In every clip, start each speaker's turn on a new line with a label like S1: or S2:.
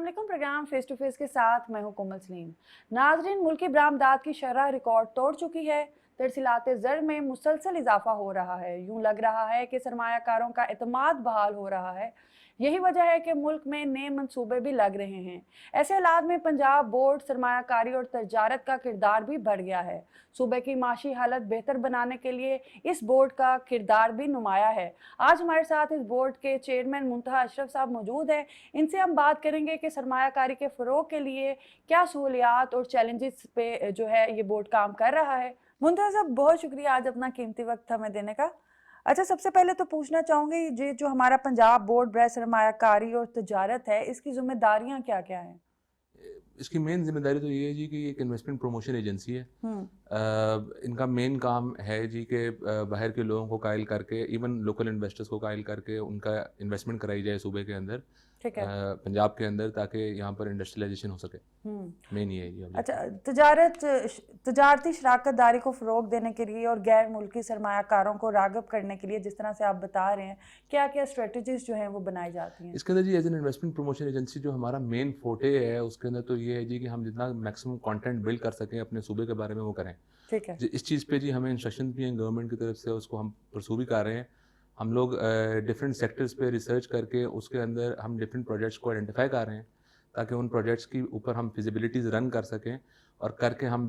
S1: अस्सलामुअलैकुम। Programme face to face के साथ मैं हूं कोमल सलीम। नाजरीन, मुल्की बरामदात की शरह रिकॉर्ड तोड़ चुकी है। तरसीलाते ज़र में मुसलसल इजाफा हो रहा है। यूं लग रहा है कि सरमायाकारों का एतमाद बहाल हो रहा है। यही वजह है कि मुल्क में नए मंसूबे भी लग रहे हैं। ऐसे हालात में पंजाब बोर्ड सरमायाकारी और तजारत का किरदार भी बढ़ गया है। सूबे की माशी हालत बेहतर बनाने के लिए इस बोर्ड का किरदार भी नुमाया है। आज हमारे साथ इस बोर्ड के चेयरमैन मुंतहा अशरफ साहब मौजूद हैं। इनसे हम बात करेंगे कि सरमायाकारी के फ़रोग के लिए क्या सहूलियात और चैलेंजेस पे जो है ये बोर्ड काम कर रहा है। मुंतहा साहब, बहुत शुक्रिया आज अपना कीमती वक्त हमें देने का। अच्छा, सबसे पहले तो पूछना चाहूँगी, ये जो हमारा पंजाब बोर्ड बर सरमायाकारी और तजारत है, इसकी जिम्मेदारियाँ क्या क्या हैं?
S2: इसकी मेन जिम्मेदारी तो ये है जी कि ये एक इन्वेस्टमेंट प्रमोशन एजेंसी है। इनका मेन काम है जी कि बाहर के लोगों को कायल करके, इवन लोकल इन्वेस्टर्स को कायल करके उनका इन्वेस्टमेंट कराई जाए सूबे के अंदर,
S1: ठीक है।
S2: पंजाब के अंदर, ताकि यहाँ पर इंडस्ट्रियलाइजेशन हो सके। मेन ये है जी
S1: अच्छा,
S2: ऑब्जेक्टिव।
S1: तजारती शराकत दारी को फ़रोग देने के लिए और गैर मुल्की सरमायाकारों को राग़िब करने के लिए, जिस तरह से आप बता रहे हैं, क्या क्या स्ट्रेटजीज जो हैं वो बनाई जाती हैं?
S2: इसके अंदर जी as an investment promotion agency जो हमारा मेन फोटे है, उसके अंदर तो ये है जी कि हम जितना मैक्सिमम कंटेंट बिल्ड कर सकें अपने सूबे के बारे में वो करें।
S1: ठीक है।
S2: इस चीज़ पे जी हमें इंस्ट्रक्शन भी हैं गवर्नमेंट की तरफ से, उसको हम परसू भी कर रहे हैं। हम लोग डिफरेंट सेक्टर्स पे रिसर्च करके उसके अंदर हम डिफरेंट प्रोजेक्ट्स को आइडेंटिफाई कर रहे हैं, ताकि उन प्रोजेक्ट्स के ऊपर हम फिजिबिलिटीज़ रन कर सकें और करके हम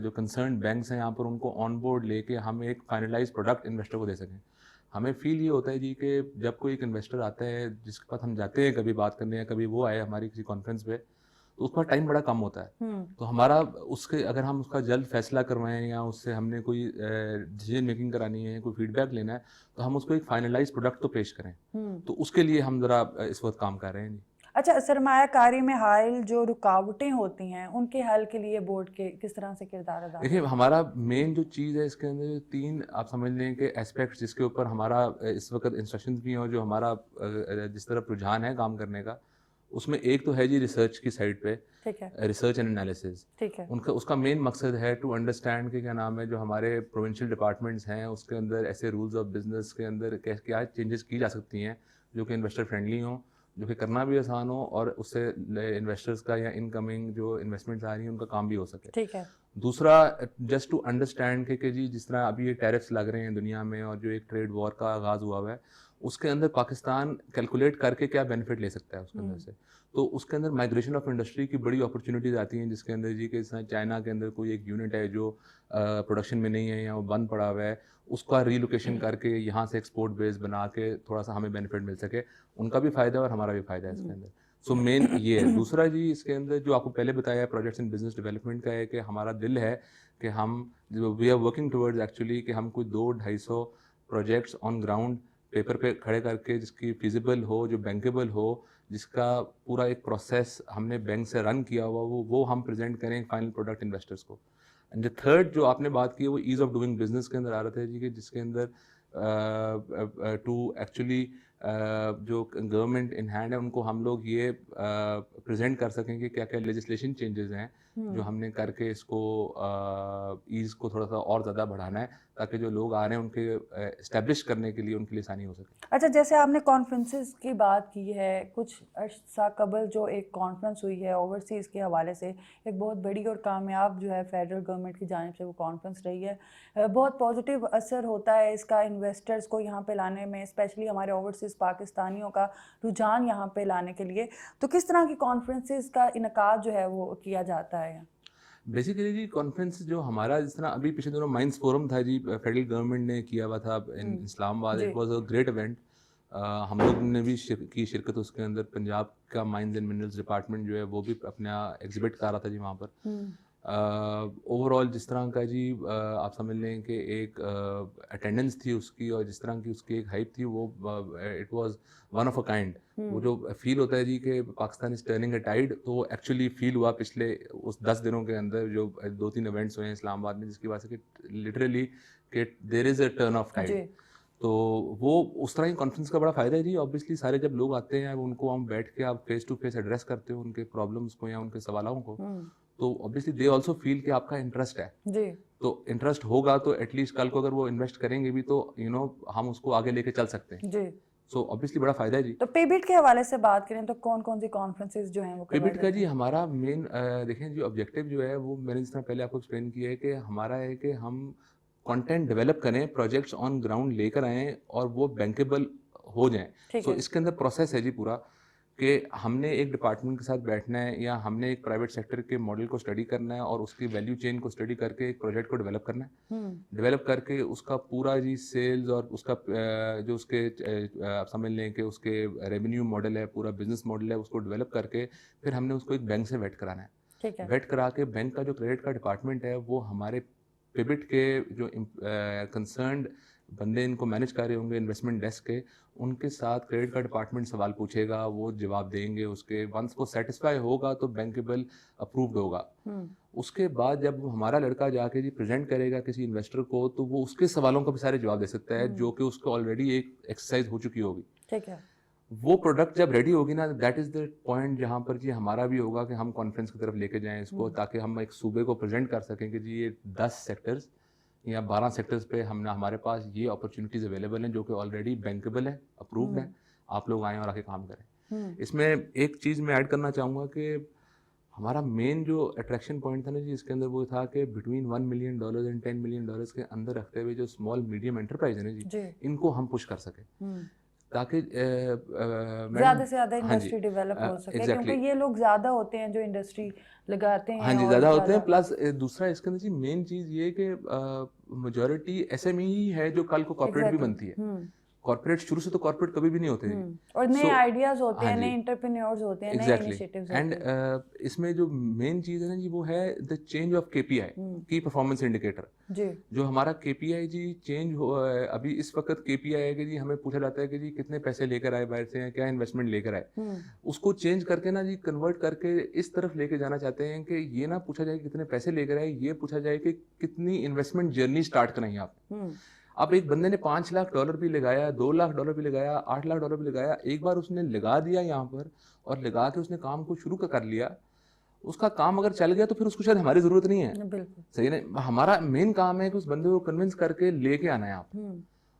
S2: जो कंसर्न बैंक्स हैं यहाँ पर उनको ऑन बोर्ड लेके हम एक फाइनलाइज प्रोडक्ट इन्वेस्टर को दे सकें। हमें फील ये होता है जी कि जब कोई एक इन्वेस्टर आता है जिसके पास हम जाते हैं कभी बात करने, या कभी वो आए हमारी किसी कॉन्फ्रेंस पे, तो उसका टाइम बड़ा कम होता है। तो हमारा उसके अगर हम उसका जल्द फैसला करवाएं या उससे हमने कोई डिसीजन मेकिंग करानी है, कोई फीडबैक लेना है, तो हम उसको एक फाइनलाइज प्रोडक्ट तो पेश करें। तो उसके लिए हम ज़रा इस वक्त काम कर रहे हैं जी।
S1: अच्छा, सरमायाकारी में हायल जो रुकावटें होती हैं, उनके हल के लिए बोर्ड के किस तरह से किरदार अदा
S2: देखिए,
S1: करता है?
S2: हमारा मेन जो चीज़ है इसके अंदर तीन आप समझ लें कि एस्पेक्ट्स जिसके ऊपर हमारा इस वक्त इंस्ट्रक्शंस भी हैं और जो हमारा जिस तरफ रुझान है काम करने का, उसमें एक तो है जी रिसर्च की साइड पे,
S1: ठीक है।
S2: Research and analysis.
S1: ठीक है।
S2: उनका उसका मेन मकसद है टू अंडरस्टैंड कि क्या नाम है, जो हमारे प्रोविंशियल डिपार्टमेंट्स हैं उसके अंदर ऐसे रूल्स ऑफ बिजनेस के अंदर क्या चेंजेस की जा सकती हैं जो कि इन्वेस्टर फ्रेंडली हों, जो कि करना भी आसान हो और उससे इन्वेस्टर्स का या इनकमिंग जो इन्वेस्टमेंट्स आ रही हैं उनका काम भी हो सके।
S1: ठीक है।
S2: दूसरा, जस्ट टू अंडरस्टैंड कि जी जिस तरह अभी ये टैरिफ्स लग रहे हैं दुनिया में और जो एक ट्रेड वॉर का आगाज़ हुआ हुआ है, उसके अंदर पाकिस्तान कैलकुलेट करके क्या बेनिफिट ले सकता है उसके अंदर से। तो उसके अंदर माइग्रेशन ऑफ इंडस्ट्री की बड़ी अपॉर्चुनिटीज़ आती हैं, जिसके अंदर जी कि चाइना के अंदर कोई एक यूनिट है जो प्रोडक्शन में नहीं है या वो बंद पड़ा हुआ है, उसका रीलोकेशन करके यहाँ से एक्सपोर्ट बेस बना के थोड़ा सा हमें बेनिफिट मिल सके, उनका भी फ़ायदा है और हमारा भी फ़ायदा है इसके अंदर। सो मेन ये है। दूसरा जी इसके अंदर जो आपको पहले बताया है प्रोजेक्ट्स इन बिजनेस डेवलपमेंट का है कि हमारा दिल है कि हम we are working towards actually कि हम कोई 200-250 प्रोजेक्ट्स ऑन ग्राउंड पेपर पे खड़े करके जिसकी फिजिबल हो, जो बैंकेबल हो, जिसका पूरा एक प्रोसेस हमने बैंक से रन किया हुआ वो हम प्रेजेंट करें फाइनल प्रोडक्ट इन्वेस्टर्स को। एंड द थर्ड जो आपने बात की है वो ईज़ ऑफ डूइंग बिजनेस के अंदर आ रहा था जी, कि जिसके अंदर टू एक्चुअली जो गवर्नमेंट इन हैंड है उनको हम लोग ये प्रेजेंट कर सकें कि क्या क्या लेजिस्लेशन चेंजेस हैं जो हमने करके इसको ईज़ को थोड़ा सा और ज़्यादा बढ़ाना है, ताकि जो लोग आ रहे हैं उनके इस्टेब्लिश करने के लिए उनके लिए आसानी हो सके।
S1: अच्छा, जैसे आपने कॉन्फ्रेंसेस की बात की है, कुछ अर्सा कबल जो एक कॉन्फ्रेंस हुई है ओवरसीज़ के हवाले से, एक बहुत बड़ी और कामयाब जो है फेडरल गवर्नमेंट की जानिब से वो कॉन्फ्रेंस रही है। बहुत पॉजिटिव असर होता है इसका इन्वेस्टर्स को यहाँ पे लाने में, स्पेशली हमारे ओवरसीज़ पाकिस्तानियों का रुझान यहाँ पे लाने के लिए। तो किस तरह की कॉन्फ्रेंसेस का इनकाद जो है वो किया जाता है?
S2: बेसिकली जी कॉन्फ्रेंस जो हमारा, जिस तरह अभी पिछले दिनों माइंस फोरम था जी, फेडरल गवर्नमेंट ने किया हुआ था इन इस्लामाबाद,
S1: जी।
S2: It was a great event. हम लोग ने भी की शिरकत उसके अंदर। पंजाब का माइंस एंड मिनरल्स डिपार्टमेंट जो है वो भी अपना एग्जिबिट कर रहा था जी वहाँ पर। ओवरऑल जिस तरह का जी आप समझ लें कि एक अटेंडेंस थी उसकी और जिस तरह की उसकी एक हाइप थी, वो it was one of a kind. वो जो फील होता है जी कि Pakistan is turning a tide, तो एक्चुअली फील हुआ पिछले उस 10 दिनों के अंदर जो 2-3 इवेंट्स हुए हैं इस्लामाबाद में, जिसकी वजह से कि लिटरली कि there is a turn of tide. तो वो उस तरह की कॉन्फ्रेंस का बड़ा फ़ायदा है जी। ऑब्वियसली सारे जब लोग आते हैं उनको हम बैठ के आप फेस टू फेस एड्रेस करते हो उनके प्रॉब्लम्स को या उनके सवालों को, तो ऑब्वियसली दे आल्सो फील कि आपका इंटरेस्ट है।
S1: जी।
S2: तो इंटरेस्ट होगा तो एटलीस्ट कल को अगर वो इन्वेस्ट करेंगे भी तो हम उसको आगे लेके चल सकते हैं।
S1: जी।
S2: सो ऑब्वियसली बड़ा फायदा है जी।
S1: तो पेबिट के हवाले से बात करें तो कौन कौन सी कॉन्फ्रेंसेज जो हैं वो करवाई
S2: पेबिट का
S1: जाती
S2: जी
S1: हैं?
S2: हमारा मेन देखें जो ऑब्जेक्टिव जो है वो मैंने जिस तरह पहले आपको एक्सप्लेन किया है कि हमारा है कि हम कंटेंट डेवलप करें, प्रोजेक्ट्स ऑन ग्राउंड लेकर आएँ और वो बैंकेबल हो जाएँ।
S1: ठीक
S2: सो
S1: है।
S2: इसके अंदर प्रोसेस है जी पूरा कि हमने एक डिपार्टमेंट के साथ बैठना है या हमने एक प्राइवेट सेक्टर के मॉडल को स्टडी करना है और उसकी वैल्यू चेन को स्टडी करके एक प्रोजेक्ट को डेवलप करना है। डेवलप करके उसका पूरा जी सेल्स और उसका जो उसके आप समझ लें कि उसके रेवेन्यू मॉडल है, पूरा बिजनेस मॉडल है, उसको डेवलप करके फिर हमने उसको एक बैंक से वेट कराना है।
S1: ठीक है।
S2: वेट करा के बैंक का जो क्रेडिट का डिपार्टमेंट है वो हमारे पिबिट के जो कंसर्न्ड बंदे इनको मैनेज कर रहे होंगे इन्वेस्टमेंट डेस्क के, उनके साथ क्रेडिट का डिपार्टमेंट सवाल पूछेगा, वो जवाब देंगे उसके। वंस वो सेटिस्फाई होगा तो बैंकेबल अप्रूव्ड होगा। उसके बाद जब हमारा लड़का जाके जी प्रेजेंट करेगा किसी इन्वेस्टर को तो वो उसके सवालों का भी सारे जवाब दे सकता है जो कि उसको ऑलरेडी एक एक्सरसाइज हो चुकी होगी।
S1: ठीक है।
S2: वो प्रोडक्ट जब रेडी होगी ना, दैट इज द पॉइंट जहाँ पर जी हमारा भी होगा कि हम कॉन्फ्रेंस की तरफ लेके जाएं इसको, ताकि हम एक सूबे को प्रेजेंट कर सकें कि जी ये 10 सेक्टर्स या 12 सेक्टर्स पे हमने हमारे पास ये अपॉर्चुनिटीज अवेलेबल हैं जो कि ऑलरेडी बैंकेबल है, अप्रूव्ड है, आप लोग आएँ और आके काम करें। इसमें एक चीज़ मैं ऐड करना चाहूँगा कि हमारा मेन जो अट्रैक्शन पॉइंट था ना जी इसके अंदर वो था कि बिटवीन $1 मिलियन एंड $10 मिलियन के अंदर रखते हुए जो स्मॉल मीडियम एंटरप्राइज है ना जी, इनको हम पुश कर सकें ताकि
S1: ज्यादा से ज्यादा इंडस्ट्री डेवलप हो सके,
S2: एग्जैक्टली
S1: क्योंकि ये लोग ज्यादा होते हैं जो इंडस्ट्री लगाते हैं।
S2: हाँ जी,
S1: और
S2: ज़्यादा होते हैं। प्लस दूसरा इसके अंदर जी मेन चीज़ ये कि मेजॉरिटी एसएमई ही है जो कल को कॉर्पोरेट भी बनती है। कॉर्पोरेट शुरू से तो कॉर्पोरेट कभी भी नहीं होते जी।
S1: और नए आइडियाज होते
S2: हाँ
S1: हैं,
S2: जी,
S1: नए एंटरप्रेन्योर्स होते हैं, नए
S2: एग्जैक्टली।
S1: इनिशिएटिव्स
S2: एंड
S1: होते हैं।
S2: इसमें जो मेन चीज़ है ना जी वो है द चेंज ऑफ केपीआई, की परफॉर्मेंस इंडिकेटर।
S1: जी।
S2: जो हमारा केपीआई जी चेंज हो अभी इस वक्त केपीआई है कि जी हमें पूछा जाता है कि जी कितने पैसे लेकर आए बाहर से, क्या इन्वेस्टमेंट लेकर आए। उसको चेंज करके ना जी कन्वर्ट करके इस तरफ लेके जाना चाहते हैं कि ये ना पूछा जाए कितने पैसे लेकर आए, ये पूछा जाए कि कितनी इन्वेस्टमेंट जर्नी स्टार्ट कराई आपने। अब एक बंदे ने $5 लाख भी लगाया, $2 लाख भी लगाया, $8 लाख भी लगाया, एक बार उसने लगा दिया यहाँ पर और लगा के उसने काम को शुरू कर लिया, उसका काम अगर चल गया तो फिर उसको शायद हमारी जरूरत नहीं है।
S1: बिल्कुल
S2: सही नहीं, हमारा मेन काम है कि उस बंदे को कन्विंस करके लेके आना है आप।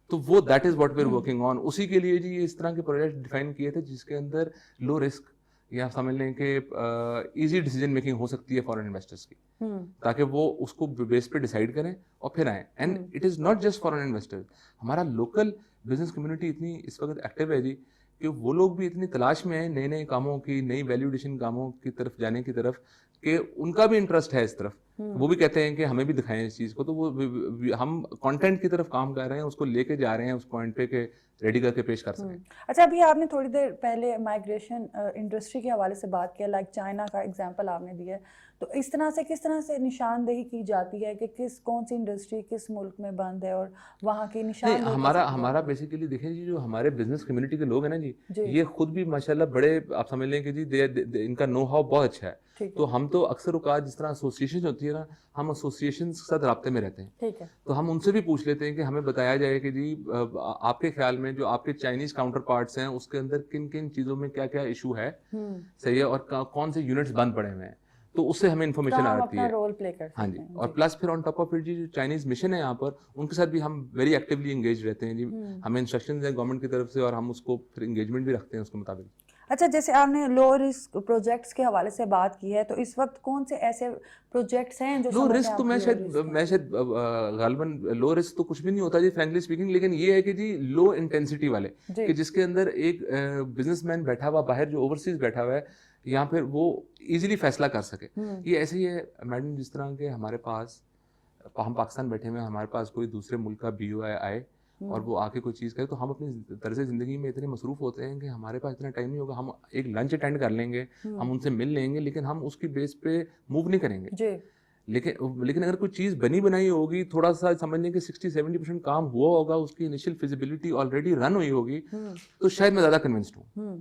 S2: तो वो that is what we are working on. उसी के लिए जी इस तरह के प्रोजेक्ट डिफाइन किए थे जिसके अंदर लो रिस्क या समझ लें कि इजी डिसीजन मेकिंग हो सकती है फॉरेन इन्वेस्टर्स की, ताकि वो उसको बेस पे डिसाइड करें और फिर आए। And it is not just foreign investors, हमारा लोकल बिजनेस कम्युनिटी इतनी इस वक्त एक्टिव है जी कि वो लोग भी इतनी तलाश में हैं नए नए कामों की, नई वैल्यू एडिशन कामों की तरफ जाने की तरफ, कि उनका भी इंटरेस्ट है इस तरफ। वो भी कहते हैं कि हमें भी दिखाएं इस चीज़ को, तो वो हम कंटेंट की तरफ काम कर रहे हैं, उसको लेके जा रहे हैं उस पॉइंट पे कि रेडी करके पेश कर सकें।
S1: अच्छा, अभी आपने थोड़ी देर पहले माइग्रेशन इंडस्ट्री के हवाले से बात किया, लाइक चाइना का एग्जांपल आपने दिया, तो इस तरह से किस तरह से निशानदेही की जाती है कि कौन सी इंडस्ट्री किस मुल्क में बंद है और वहाँ की निशानदेही?
S2: हमारा बेसिकली देखें जी जो हमारे बिजनेस कम्युनिटी के लोग हैं ना जी, ये खुद भी माशाल्लाह बड़े, आप समझ लें कि जी इनका नो हाउ बहुत अच्छा है। तो हम तो अक्सर औकात जिस तरह एसोसिएशन होती है ना, हम एसोसिएशन के साथ राब्ते में रहते हैं।
S1: ठीक है। तो
S2: हम उनसे भी पूछ लेते हैं कि हमें बताया जाए कि जी आपके ख्याल में जो आपके चाइनीज काउंटर पार्ट्स हैं उसके अंदर किन किन चीज़ों में क्या क्या इशू है, सही है, और कौन से यूनिट्स बंद पड़े हुए हैं, तो उससे हमें इन्फॉर्मेशन आती है।
S1: रोल प्ले कर सकते हैं।
S2: हाँ जी, और प्लस फिर ऑन टॉप ऑफ इट जी जो चाइनीज मिशन है यहाँ पर, उनके साथ भी हम वेरी एक्टिवली एंगेज रहते हैं जी। हमें इंस्ट्रक्शंस हैं गवर्नमेंट की तरफ से और हम उसको फिर एंगेजमेंट भी रखते हैं उसके मुताबिक।
S1: अच्छा, जैसे आपने लो रिस्क प्रोजेक्ट्स के हवाले से बात की है, तो इस वक्त कौन से ऐसे प्रोजेक्ट्स हैं जो
S2: लो रिस्क? तो मैं शायद गालिबन लो रिस्क तो कुछ भी नहीं होता जी फ्रैंकली स्पीकिंग, लेकिन ये है कि जी लो इंटेंसिटी वाले, कि जिसके अंदर एक बिजनेसमैन बैठा हुआ बाहर जो ओवरसीज बैठा हुआ है, यहाँ फिर वो इजीली फैसला कर सके। ये ऐसे ही है मैडम, जिस तरह के हमारे पास हम पाकिस्तान बैठे हुए हैं, हमारे पास कोई दूसरे मुल्क का BOI आए और वो आके कोई चीज़ करे, तो हम अपनी तर्ज ज़िंदगी में इतने मसरूफ़ होते हैं कि हमारे पास इतना टाइम नहीं होगा। हम एक लंच अटेंड कर लेंगे, हम उनसे मिल लेंगे, लेकिन हम उसकी बेस पे मूव नहीं करेंगे। लेकिन अगर कोई चीज़ बनी बनाई होगी, थोड़ा सा समझने के 60-70% काम हुआ होगा, उसकी इनिशियल फिजिबिलिटी ऑलरेडी रन हुई होगी, तो शायद मैं ज़्यादा कन्विंस्ड हूँ।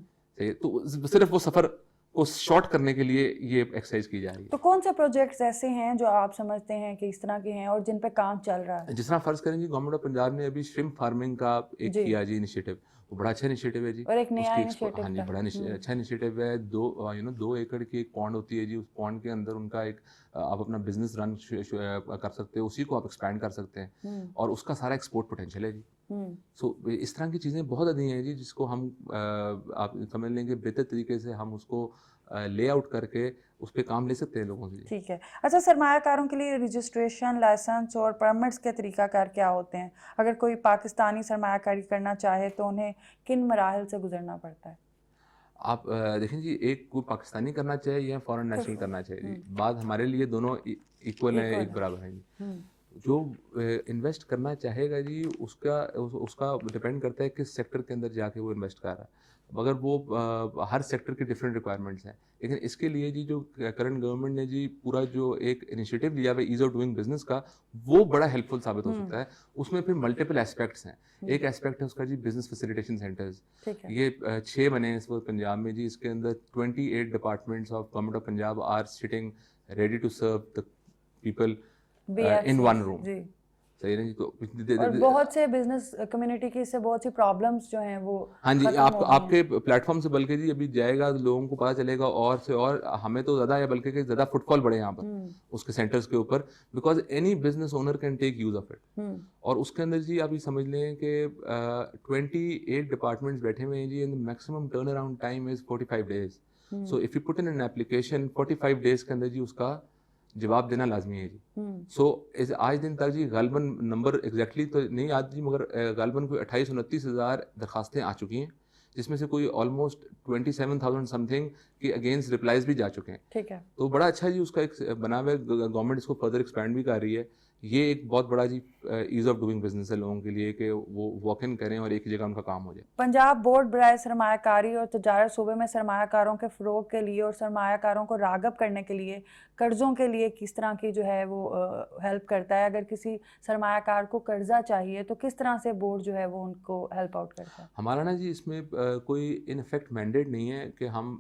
S2: तो सिर्फ वो सफ़र को शॉर्ट करने के लिए ये एक्सरसाइज की जा रही है।
S1: तो कौन से प्रोजेक्ट्स ऐसे हैं जो आप समझते हैं कि इस तरह के हैं और जिन पे काम चल रहा है?
S2: जिस तरह फर्ज करेंगे गवर्नमेंट ऑफ पंजाब ने अभी श्रिम्प फार्मिंग का एक किया जी इनिशिएटिव, वो बड़ा अच्छा इनिशिएटिव है जी,
S1: और एक नया इनिशिएटिव।
S2: हाँ जी, बड़ा अच्छा इनिशिएटिव है। 2 एकड़ की एक पॉन्ड होती है जी, उस पॉन्ड के अंदर उनका एक आप अपना बिजनेस रन कर सकते हो, उसी को आप एक्सपैंड कर सकते हैं और उसका सारा एक्सपोर्ट पोटेंशियल है जी। सो इस तरह की चीज़ें बहुत अधिक हैं जी, जिसको हम आप समझ लें कि बेहतर तरीके से हम उसको लेआउट करके उस पे काम ले सकते हैं लोगों से जी।
S1: ठीक है। अच्छा, सरमायाकारों के लिए रजिस्ट्रेशन, लाइसेंस और परमिट्स के तरीक़ाकार क्या होते हैं? अगर कोई पाकिस्तानी सरमायाकारी करना चाहे तो उन्हें किन मराहिल से गुजरना पड़ता है?
S2: आप देखें जी, एक कोई पाकिस्तानी करना चाहे या फॉरेन नेशनल करना चाहे जी, बात हमारे लिए दोनों इक्वल है, एक बराबर है जी। जो इन्वेस्ट करना चाहेगा जी, उसका डिपेंड करता है किस सेक्टर के अंदर जाके वो इन्वेस्ट कर रहा है। मगर वो हर सेक्टर की डिफरेंट रिक्वायरमेंट्स हैं, लेकिन इसके लिए जी जो करंट गवर्नमेंट ने जी पूरा जो एक इनिशिएटिव लिया है ईज ऑफ डूइंग बिजनेस का, वो बड़ा हेल्पफुल साबित हो सकता है। उसमें फिर मल्टीपल एस्पेक्ट्स हैं। एक एस्पेक्ट है उसका जी बिजनेस फैसिलिटेशन सेंटर्स,
S1: ठीक है।
S2: ये 6 बने हैं इस वक्त पंजाब में जी। इसके अंदर 28 departments of government of Punjab are sitting ready to serve the people in one room.
S1: जी।
S2: सही है ना जी। तो
S1: और बहुत से बिजनेस कम्युनिटी की इससे बहुत सी प्रॉब्लम्स जो हैं वो
S2: हाँ जी,
S1: खत्म हो गई
S2: आपके प्लेटफॉर्म से बल्कि जी अभी जाएगा तो लोगों को पता चलेगा, और से और हमें तो ज़्यादा है बल्कि ज़्यादा फुटफॉल बढ़े यहाँ पर उसके सेंटर्स के ऊपर, because any business owner can take use of it. और उसके अंदर जी आप ये समझ लें कि 28 डिपार्टमेंट्स बैठे हुए हैं जी, and maximum turnaround time is 45 days. So if you put in an application 45 days के अंदर जी उसका जवाब देना लाजमी है जी। सो आज दिन तक जी गालबन नंबर एग्जैक्टली तो नहीं याद जी, मगर गालबन कोई 28-29 हज़ार दरखास्तें आ चुकी हैं, जिसमें से कोई ऑलमोस्ट 27,000 समथिंग के अगेंस्ट रिप्लाईज भी जा चुके हैं।
S1: ठीक है।
S2: तो बड़ा अच्छा जी उसका एक बना हुआ है, गवर्नमेंट इसको फर्दर एक्सपैंड भी कर रही है। ये एक बहुत बड़ा जी ईज़ ऑफ डूइंग बिजनेस है लोगों के लिए कि वो वॉक इन करें और एक ही जगह उनका काम हो जाए।
S1: पंजाब बोर्ड बराए सरमायाकारी और तजारत सूबे में सरमायाकारों के फ़रोग के लिए और सरमायाकारों को राग़ब करने के लिए कर्ज़ों के लिए किस तरह की जो है वो हेल्प करता है? अगर किसी सरमायाकार को कर्ज़ा चाहिए तो किस तरह से बोर्ड जो है वो उनको हेल्प आउट करता है?
S2: हमारा ना जी इसमें कोई इन इफेक्ट मैंडेट नहीं है कि हम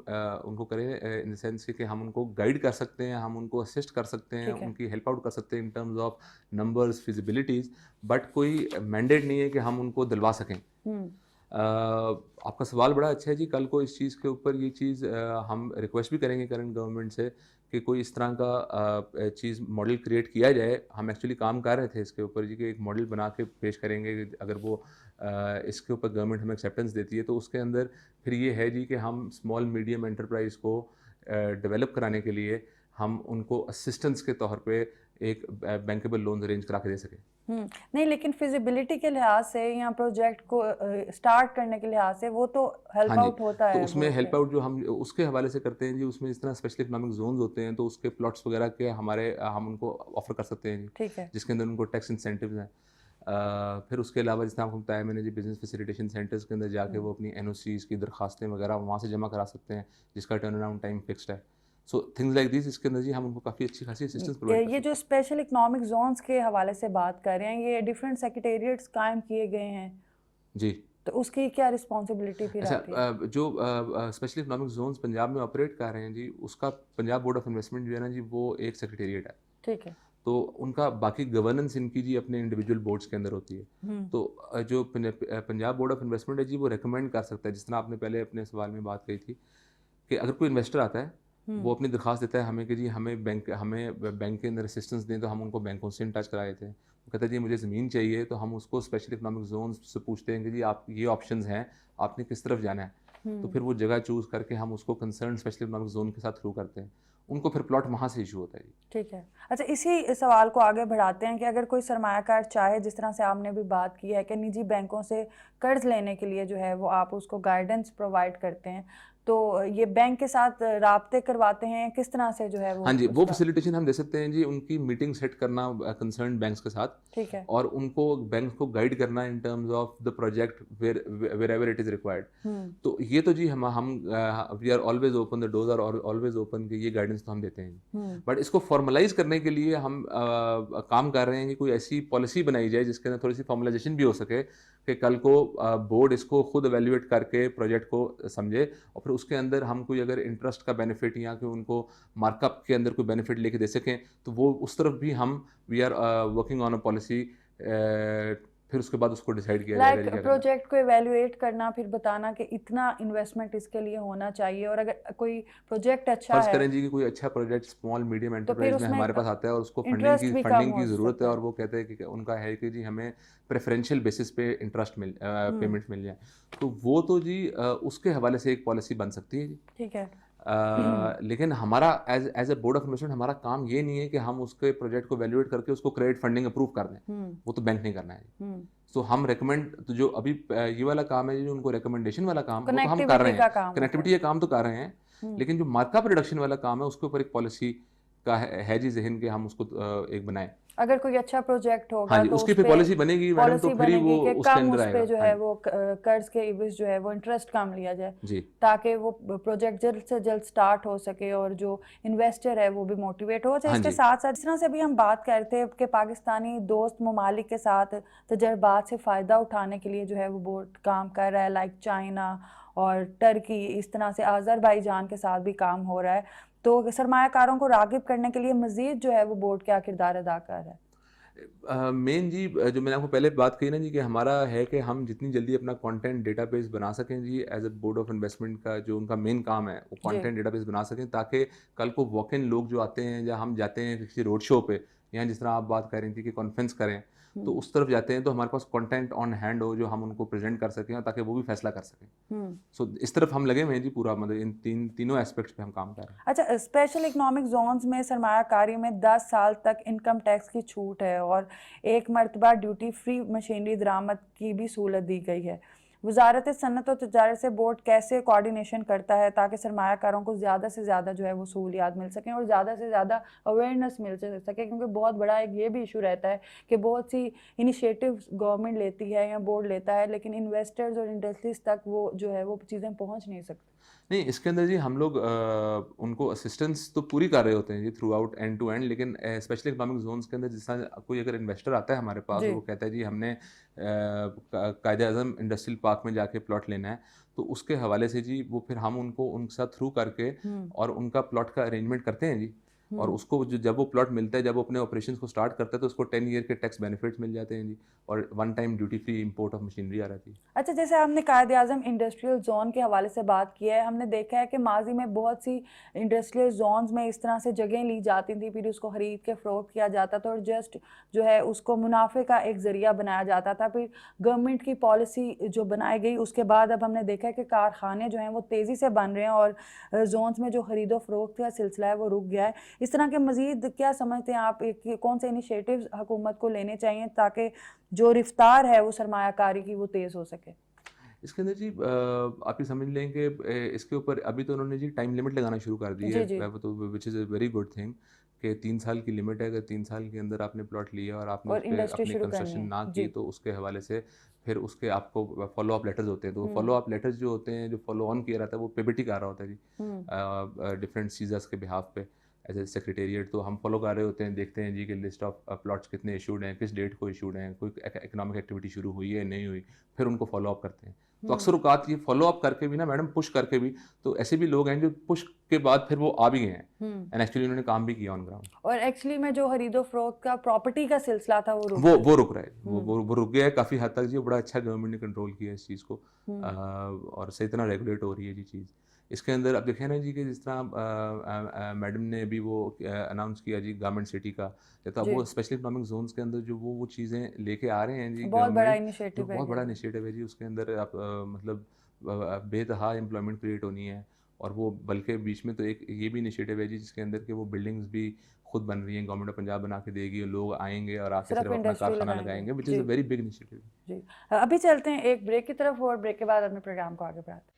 S2: उनको करें, इन द सेंस कि हम उनको गाइड कर सकते हैं, हम उनको असिस्ट कर सकते हैं, उनकी हेल्प आउट कर सकते हैं इन टर्म्स ऑफ नंबर्स, फिजिबिलिटीज़, बट कोई मैंडेट नहीं है कि हम उनको दिलवा सकें। आपका सवाल बड़ा अच्छा है जी। कल को इस चीज़ के ऊपर ये चीज़ हम रिक्वेस्ट भी करेंगे करंट गवर्नमेंट से कि कोई इस तरह का चीज़ मॉडल क्रिएट किया जाए। हम एक्चुअली काम कर रहे थे इसके ऊपर जी कि एक मॉडल बना के पेश करेंगे, अगर वो इसके ऊपर गवर्नमेंट हमें एक्सेप्टेंस देती है तो उसके अंदर फिर ये है जी कि हम स्मॉल मीडियम एंटरप्राइज़ को डेवलप कराने के लिए हम उनको असिस्टेंस के तौर पे एक बैंकेबल लोन अरेंज करा के दे सकें।
S1: नहीं, लेकिन फिजिबिलिटी के लिहाज से या प्रोजेक्ट को स्टार्ट करने के लिहाज से वो तो हेल्प आउट होता है।
S2: तो उसमें हेल्प आउट जो हम उसके हवाले से करते हैं जी, उसमें इस तरह स्पेशल इकोनॉमिक जोन्स होते हैं, तो उसके प्लॉट्स वगैरह के हम उनको ऑफर कर सकते हैं जी।
S1: ठीक है।
S2: जिसके अंदर उनको टैक्स इंसेंटिव्स हैं। फिर उसके अलावा जिस तरह आपको बताया मैंने जी, बिजनेस फैसिलिटेशन सेंटर्स के अंदर जाके वो अपनी NOCs की दरखास्तें वगैरह वहाँ से जमा करा सकते हैं, जिसका टर्न अराउंड टाइम फिक्स्ड है। सो थिंग्स लाइक दिस, इसके अंदर जी हम उनको काफ़ी अच्छी खासी असिस्टेंस प्रोवाइड
S1: ये जो स्पेशल इकोनॉमिक जोन्स के हवाले से बात कर रहे हैं, ये डिफरेंट सेक्रेटेरिएट्स कायम किए गए हैं
S2: जी।
S1: तो उसकी क्या रिस्पॉन्सिबिलिटी फिर आती है?
S2: अच्छा, जो स्पेशल इकोनॉमिक जोन्स पंजाब में ऑपरेट कर रहे हैं जी, उसका पंजाब बोर्ड ऑफ इन्वेस्टमेंट जो है ना जी, वो एक सेक्रेटेरिएट है।
S1: ठीक है।
S2: तो उनका बाकी गवर्नेंस इनकी जी अपने इंडिविजुअल बोर्ड्स के अंदर होती है। तो जो पंजाब बोर्ड ऑफ इन्वेस्टमेंट है जी, वो रेकमेंड कर सकता है, जिस तरह आपने पहले अपने सवाल में बात कही थी कि अगर कोई इन्वेस्टर आता है, वो अपनी दरख्वास्त देता है हमें कि जी हमें बैंक के अंदर असिस्टेंस दें, तो हम उनको बैंकों से इन टच करा देते हैं। वो कहता है जी मुझे ज़मीन चाहिए, तो हम उसको स्पेशल इकोनॉमिक जोन से पूछते हैं कि जी आप ये ऑप्शंस हैं, आपने किस तरफ जाना है। तो फिर वो जगह चूज़ करके हम उसको कंसर्न स्पेशल इकोनॉमिक जोन के साथ थ्रू करते हैं, उनको फिर प्लॉट वहाँ से इशू होता है।
S1: ठीक है। अच्छा, इसी सवाल को आगे बढ़ाते हैं कि अगर कोई सरमायाकार चाहे, जिस तरह से आपने भी बात की है कि निजी बैंकों से कर्ज लेने के लिए जो है वो आप उसको गाइडेंस प्रोवाइड करते हैं, तो ये बैंक के साथ राब्ते करवाते हैं, किस तरह से जो है वो?
S2: हाँ जी, वो फैसिलिटेशन हम दे सकते हैं जी, उनकी मीटिंग सेट करना कंसर्न बैंक्स के साथ।
S1: ठीक है।
S2: और उनको बैंक्स को गाइड करना in terms of the project wherever it is required. तो ये तो जी हम we are always open, the doors are always open, कि ये गाइडेंस तो हम देते हैं। बट इसको फॉर्मलाइज करने के लिए हम काम कर रहे हैं कि कोई ऐसी पॉलिसी बनाई जाए जिसके अंदर थोड़ी सी फॉर्मलाइजेशन भी हो सके, कि कल को बोर्ड इसको खुद एवेल्युएट करके प्रोजेक्ट को समझे, और फिर उसके अंदर हम कोई अगर इंटरेस्ट का बेनिफिट या कि उनको मार्कअप के अंदर कोई बेनिफिट लेके दे सकें, तो वो उस तरफ भी हम we are working on a policy फिर उसके बाद उसको डिसाइड किया जाएगा जी
S1: लाइक
S2: क्या करना है।
S1: प्रोजेक्ट को एवेल्युएट करना, फिर बताना कि इतना इन्वेस्टमेंट इसके लिए होना चाहिए, और अगर कोई प्रोजेक्ट अच्छा
S2: फर्ज
S1: है
S2: करें जी कि कोई अच्छा प्रोजेक्ट स्मॉल मीडियम
S1: तो फिर
S2: एंटरप्राइज में
S1: उसमें
S2: हमारे पास आता है और उसको
S1: इंटरेस्ट भी कम
S2: फंडिंग
S1: हो
S2: की ज़रूरत
S1: सकता
S2: है, और
S1: है।
S2: वो कहते हैं कि उनका है कि जी हमें प्रेफरेंशियल बेसिस पे इंटरेस्ट पेमेंट्स मिल जाए, तो वो तो जी उसके हवाले से एक पॉलिसी बन सकती है जी।
S1: ठीक है।
S2: लेकिन हमारा as a board of investment हमारा काम ये नहीं है कि हम उसके प्रोजेक्ट को वैल्यूएट करके उसको क्रेडिट फंडिंग अप्रूव कर दें, वो तो बैंक नहीं करना है। तो हम रेकमेंड, तो जो अभी ये वाला काम है जो उनको रिकमेंडेशन वाला काम, वो तो हम कर रहे
S1: कनेक्टिविटी का
S2: हैं,
S1: काम होता
S2: कनेक्टिविटी का काम तो कर रहे हैं, लेकिन जो मार्कअप रिडक्शन वाला काम है उसके ऊपर एक पॉलिसी का है जी जहन के हम उसको एक बनाएं।
S1: अगर कोई अच्छा प्रोजेक्ट होगा
S2: हाँ जी,
S1: तो
S2: उसकी
S1: उस
S2: फिर
S1: पे
S2: पॉलिसी बनेगी मैडम, तो
S1: पॉलिसी
S2: फिर ही वो
S1: बनेगी कि
S2: उसके
S1: कम
S2: अंदर
S1: उस पे
S2: आएगा।
S1: जो
S2: हाँ
S1: है
S2: जी
S1: वो कर्ज के इवज जो है वो इंटरेस्ट कम लिया जाए,
S2: जी
S1: ताकि वो प्रोजेक्ट जल्द से जल्द स्टार्ट हो सके और जो इन्वेस्टर है वो भी मोटिवेट हो जाए।
S2: हाँ
S1: इसके
S2: जी
S1: साथ साथ जिस तरह से अभी हम बात कर रहे थे कि पाकिस्तानी दोस्त ममालिक के साथ तजर्बात से फ़ायदा उठाने के लिए जो है वो बोर्ड काम कर रहा है, लाइक चाइना और टर्की, इस तरह से अज़रबैजान के साथ भी काम हो रहा है। तो सरमायाकारों को राग़िब करने के लिए मज़ीद जो है वो बोर्ड क्या किरदार अदा कर रहा है?
S2: मेन जी जो मैंने आपको पहले बात कही ना जी कि हमारा है कि हम जितनी जल्दी अपना कंटेंट डेटाबेस बना सकें जी, as a board of investment का जो उनका मेन काम है वो
S1: जी।
S2: कंटेंट डेटाबेस बना सकें, ताकि कल को वॉक इन लोग जो आते हैं या हम जाते हैं किसी रोड शो पे, या जिस तरह आप बात कर रही थी कि कॉन्फ्रेंस करें, तो उस तरफ जाते हैं तो हमारे पास कंटेंट ऑन हैंड हो जो हम उनको प्रेजेंट कर सकें, और ताकि वो भी फैसला कर सकें। सो इस तरफ हम लगे हुए हैं जी पूरा, मतलब इन तीनों एस्पेक्ट्स पे हम काम कर रहे हैं।
S1: अच्छा, स्पेशल इकोनॉमिक जोन्स में सरमायाकारी में 10 साल तक इनकम टैक्स की छूट है और एक मरतबा ड्यूटी फ्री मशीनरी दरामद की भी सहूलत दी गई है। वजारत सनत और तजारत से बोर्ड कैसे कोऑर्डिनेशन करता है ताकि सरमायाकारों को ज़्यादा से ज़्यादा जो है वो सहूलियात मिल सकें और ज़्यादा से ज़्यादा अवेयरनेस मिल सके, क्योंकि बहुत बड़ा एक ये भी इशू रहता है कि बहुत सी इनिशिएटिव गवर्नमेंट लेती है या बोर्ड लेता है, लेकिन इन्वेस्टर्स और इंडस्ट्रीज तक वो जो है वो चीज़ें पहुँच नहीं सकती।
S2: नहीं, इसके अंदर जी हम लोग उनको असिस्टेंस तो पूरी कर रहे होते हैं जी throughout end to end, लेकिन स्पेशली इकोनॉमिक जोन्स के अंदर जिस तरह कोई अगर इन्वेस्टर आता है हमारे पास,
S1: जी।
S2: वो कहता है जी हमने कायदे-आज़म इंडस्ट्रियल पार्क में जाके प्लॉट लेना है, तो उसके हवाले से जी वो फिर हम उनको उनके साथ थ्रू करके और उनका प्लॉट का अरेंजमेंट करते हैं जी, और उसको जब वो प्लॉट मिलता है, जब वो अपने ऑपरेशंस को स्टार्ट करता है, तो उसको 10 ईयर के टैक्स बेनिफिट्स मिल जाते हैं जी, और one time duty free import of machinery आ जाती है।
S1: अच्छा, जैसे आपने कायदे-आज़म इंडस्ट्रियल जोन के हवाले से बात की है, हमने देखा है कि माजी में बहुत सी इंडस्ट्रियल जोन्स में इस तरह से जगह ली जाती थी, फिर उसको खरीद के फ़रोख्त किया जाता था और जस्ट जो है उसको मुनाफे का एक ज़रिया बनाया जाता था। फिर गवर्नमेंट की पॉलिसी जो बनाई गई उसके बाद अब हमने देखा है कि कारखाने जो हैं वो तेज़ी से बन रहे हैं और जोन्स में जो खरीदो फ़रोख्त का सिलसिला है वो रुक गया है। इस तरह के मज़ीद क्या समझते हैं आप, कौन से इनिशिएटिव्स हुकूमत को लेने चाहिए ताकि जो रफ्तार है वो सरमायाकारी की वो तेज़ हो सके?
S2: इसके अंदर जी आप ये समझ लें कि इसके ऊपर अभी तो उन्होंने जी टाइम लिमिट लगाना शुरू कर दी है,
S1: जी।
S2: तो विच is a very good thing कि 3 साल की लिमिट है। अगर 3 साल के अंदर आपने प्लॉट लिया और आपने
S1: और
S2: उस पे
S1: इंडस्ट्री
S2: अपनी
S1: शुरू करनी
S2: कंस्ट्रक्शन
S1: है।
S2: ना की,
S1: जी।
S2: तो उसके हवाले से फिर उसके आपको फॉलो अप लेटर्स होते हैं, तो फॉलो अप लेटर्स जो होते हैं, जो फॉलो ऑन किया रहता है, वो पेबिटी कर रहा होता है जी डिफरेंट सीजर्स के बिहाफ पे एज ए सेक्रेटेरिएट, तो हम फॉलो कर रहे होते हैं, देखते हैं जी कि लिस्ट ऑफ प्लॉट्स कितने इशूड हैं, किस डेट को इशूड हैं, कोई इकोनॉमिक एक्टिविटी शुरू हुई है नहीं हुई, फिर उनको फॉलो अप करते हैं। तो अक्सर औकात ये फॉलो अप करके भी ना मैडम, पुश करके भी, तो ऐसे भी लोग हैं जो पुश के बाद फिर वो आ भी गए हैं एंड एक्चुअली उन्होंने काम भी किया ऑन ग्राउंड,
S1: और एक्चुअली में जो खरीदो फरोख्त का प्रॉपर्टी का सिलसिला था वो
S2: रुक रहा है, वो रुक गया है काफ़ी हद तक जी। बड़ा अच्छा गवर्नमेंट ने कंट्रोल किया है इस चीज़ को, और सही तरह रेगुलेट हो रही है जी चीज़। इसके अंदर अब देखें ना जी कि जिस तरह मैडम ने अभी वो अनाउंस किया जी गारमेंट सिटी का, तो अब वो स्पेशल इकोनॉमिक जोन्स के अंदर जो वो चीज़ें लेके आ रहे हैं जी,
S1: बहुत बड़ा
S2: गवर्नमेंट,
S1: इनिशिएटिव है।
S2: बहुत बड़ा इनिशिएटिव है जी। उसके अंदर आप मतलब बेतहा एम्प्लॉयमेंट क्रिएट होनी है, और वो बल्कि बीच में तो एक ये भी इनिशिएटिव है जी जिसके अंदर कि वो बिल्डिंग्स भी खुद बन रही हैं, गवर्नमेंट ऑफ पंजाब बना के देगी, और लोग आएंगे और आके सिर्फ अपना कारखाना लगाएंगे, which is a very big initiative
S1: जी। अभी चलते हैं एक ब्रेक की तरफ और ब्रेक के बाद अपने प्रोग्राम को आगे बढ़ाते हैं।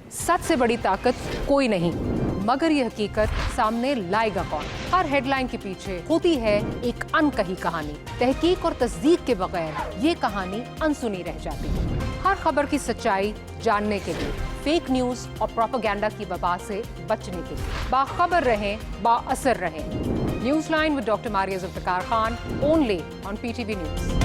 S3: सच से बड़ी ताकत कोई नहीं, मगर ये हकीकत सामने लाएगा कौन? हर हेडलाइन के पीछे होती है एक अनकही कहानी। तहकीक और तस्दीक के बगैर ये कहानी अनसुनी रह जाती है। हर खबर की सच्चाई जानने के लिए, फेक न्यूज और प्रोपेगेंडा की वबा से बचने के लिए बाखबर रहें, बाअसर रहें। News line with doctor Maria Zulfiqar Khan, only on PTV news.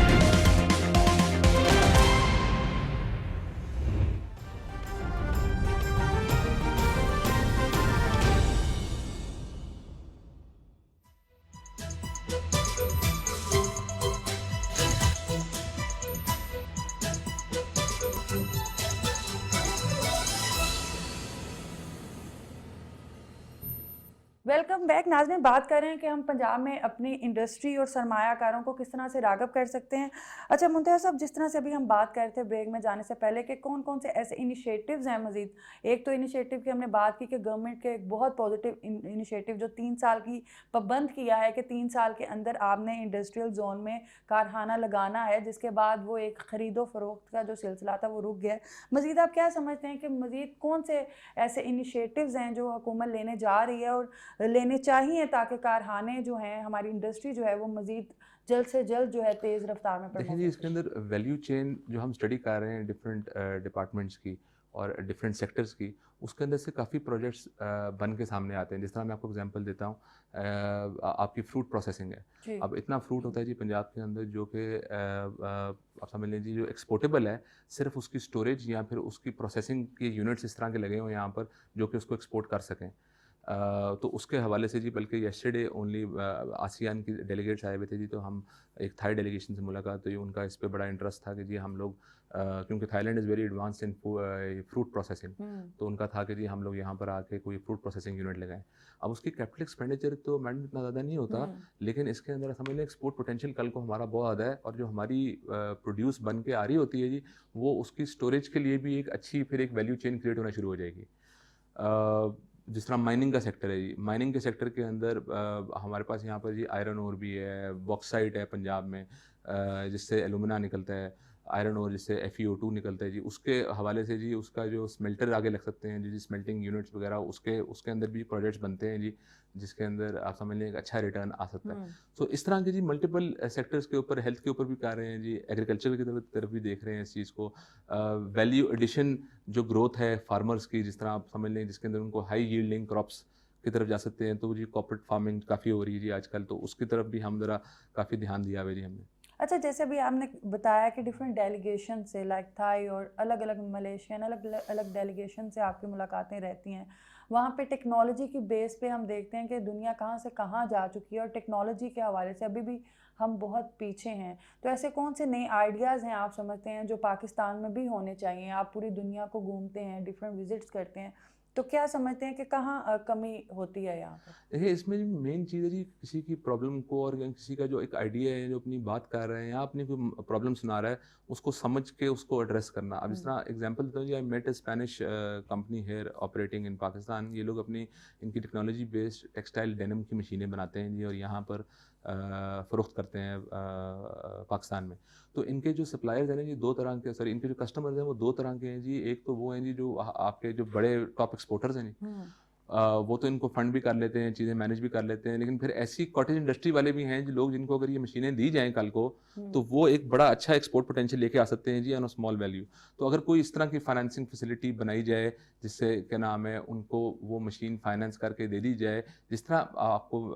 S1: Welcome back. नाज़रीन, बात कर रहे हैं कि हम पंजाब में अपनी इंडस्ट्री और सरमायाकारों को किस तरह से राग़िब कर सकते हैं। अच्छा मुंतहा साहब, जिस तरह से अभी हम बात कर रहे थे ब्रेक में जाने से पहले कि कौन कौन से ऐसे इनिशिएटिव्स हैं मज़ीद। एक तो इनिशिएटिव की हमने बात की कि गवर्नमेंट के एक बहुत पॉजिटिव इनिशिएटिव जो 3 साल की पाबंद किया है कि 3 साल के अंदर आपने इंडस्ट्रियल जोन में कारखाना लगाना है, जिसके बाद वो एक ख़रीदो फ़रोख्त का जो सिलसिला था वो रुक गया। मज़ीद आप क्या समझते हैं कि मज़ीद कौन से ऐसे इनिशिएटिव्स हैं जो हुकूमत लेने जा रही है और लेने चाहिए ताकि कारखाने जो हैं, हमारी इंडस्ट्री जो है वो मज़ीद जल्द से जल्द जो है तेज़ रफ्तार में
S2: देखिए
S1: प्रमोट
S2: जी,
S1: हो
S2: इसके अंदर वैल्यू चेन जो हम स्टडी कर रहे हैं डिफरेंट डिपार्टमेंट्स की और डिफरेंट सेक्टर्स की, उसके अंदर से काफ़ी प्रोजेक्ट्स बन के सामने आते हैं। जिस तरह मैं आपको एग्जांपल देता हूँ, आपकी फ्रूट प्रोसेसिंग है।
S1: जी।
S2: अब इतना फ्रूट होता है जी पंजाब के अंदर जो कि आप समझ लीजिए जो एक्सपोर्टेबल है, सिर्फ उसकी स्टोरेज या फिर उसकी प्रोसेसिंग के यूनिट्स इस तरह के लगे हुए हैं यहाँ पर जो कि उसको एक्सपोर्ट कर सकें। तो उसके हवाले से जी, बल्कि येस्टरडे ओनली आसियान की डेलीगेट्स आए हुए थे जी, तो हम एक थाई डेलीगेशन से मुलाकात हुई। उनका इस पे बड़ा इंटरेस्ट था कि जी हम लोग क्योंकि Thailand is very advanced in fruit processing, तो उनका था कि जी हम लोग यहाँ पर आके कोई फ्रूट प्रोसेसिंग यूनिट लगाएं। अब उसकी कैपिटल एक्सपेंडिचर तो मैडम इतना ज़्यादा नहीं होता, लेकिन इसके अंदर समझ लें एक्सपोर्ट पोटेंशियल कल को हमारा बहुत ज़्यादा है, और जो हमारी प्रोड्यूस बन के आ रही होती है जी, वो उसकी स्टोरेज के लिए भी एक अच्छी फिर एक वैल्यू चेन क्रिएट होना शुरू हो जाएगी। जिस तरह माइनिंग का सेक्टर है जी, माइनिंग के सेक्टर के अंदर हमारे पास यहाँ पर जी आयरन ओर भी है, बॉक्साइट है पंजाब में, जिससे एलुमिना निकलता है, आयरन ओर जिससे FeO2 निकलता है जी। उसके हवाले से जी उसका जो स्मेल्टर आगे लग सकते हैं जी, स्मेल्टिंग यूनिट्स वगैरह, उसके अंदर भी प्रोजेक्ट्स बनते हैं जी, जिसके अंदर आप समझ लें एक अच्छा रिटर्न आ सकता है। तो इस तरह के जी मल्टीपल सेक्टर्स के ऊपर, हेल्थ के ऊपर भी कर रहे हैं जी, एग्रीकल्चर की तरफ भी देख रहे हैं इस चीज़ को। वैल्यू एडिशन जो ग्रोथ है फार्मर्स की, जिस तरह आप समझ लें जिसके अंदर उनको हाई यील्डिंग क्रॉप्स की तरफ जा सकते हैं, तो जी कॉर्पोरेट फार्मिंग काफ़ी हो रही है जी आजकल, तो उसकी तरफ भी हम ज़रा काफ़ी ध्यान दिया हुआ है जी हमने।
S1: अच्छा, जैसे अभी आपने बताया कि डिफरेंट डेलीगेशन से लाइक थाई और अलग अलग मलेशियन अलग अलग डेलीगेशन से आपकी मुलाकातें रहती हैं। वहाँ पे टेक्नोलॉजी की बेस पे हम देखते हैं कि दुनिया कहाँ से कहाँ जा चुकी है और टेक्नोलॉजी के हवाले से अभी भी हम बहुत पीछे हैं। तो ऐसे कौन से नए आइडियाज़ हैं आप समझते हैं जो पाकिस्तान में भी होने चाहिए? आप पूरी दुनिया को घूमते हैं, डिफरेंट विजिट्स करते हैं, तो क्या समझते हैं कि कहाँ कमी होती है यहाँ पर?
S2: देखिए, इसमें जो मेन चीज़ है जी, किसी की प्रॉब्लम को और किसी का जो एक आइडिया है, जो अपनी बात कर रहे हैं या अपनी कोई प्रॉब्लम सुना रहा है, उसको समझ के उसको एड्रेस करना। अब जिस तरह एग्जांपल देता हूँ जी, I met a Spanish company here operating in Pakistan. ये लोग अपनी इनकी टेक्नोलॉजी बेस्ड टेक्सटाइल डेनिम की मशीनें बनाते हैं जी, और यहाँ पर फ़रोख्त करते हैं पाकिस्तान में। तो इनके जो सप्लायर्स हैं ना जी, दो तरह के, सॉरी, इनके जो कस्टमर्स हैं वो दो तरह के हैं जी। एक तो वो हैं जी जो आपके जो बड़े टॉप एक्सपोर्टर्स हैं जी, वो तो इनको फंड भी कर लेते हैं, चीज़ें मैनेज भी कर लेते हैं, लेकिन फिर ऐसी कॉटेज इंडस्ट्री वाले भी हैं जो लोग, जिनको अगर ये मशीनें दी जाएँ कल को, तो वो एक बड़ा अच्छा एक्सपोर्ट पोटेंशियल लेके आ सकते हैं जी ऑन अ स्मॉल वैल्यू। तो अगर कोई इस तरह की फाइनेंसिंग फैसिलिटी बनाई जाए, जिससे क्या नाम है, उनको वो मशीन फाइनेंस करके दे दी जाए, जिस तरह आपको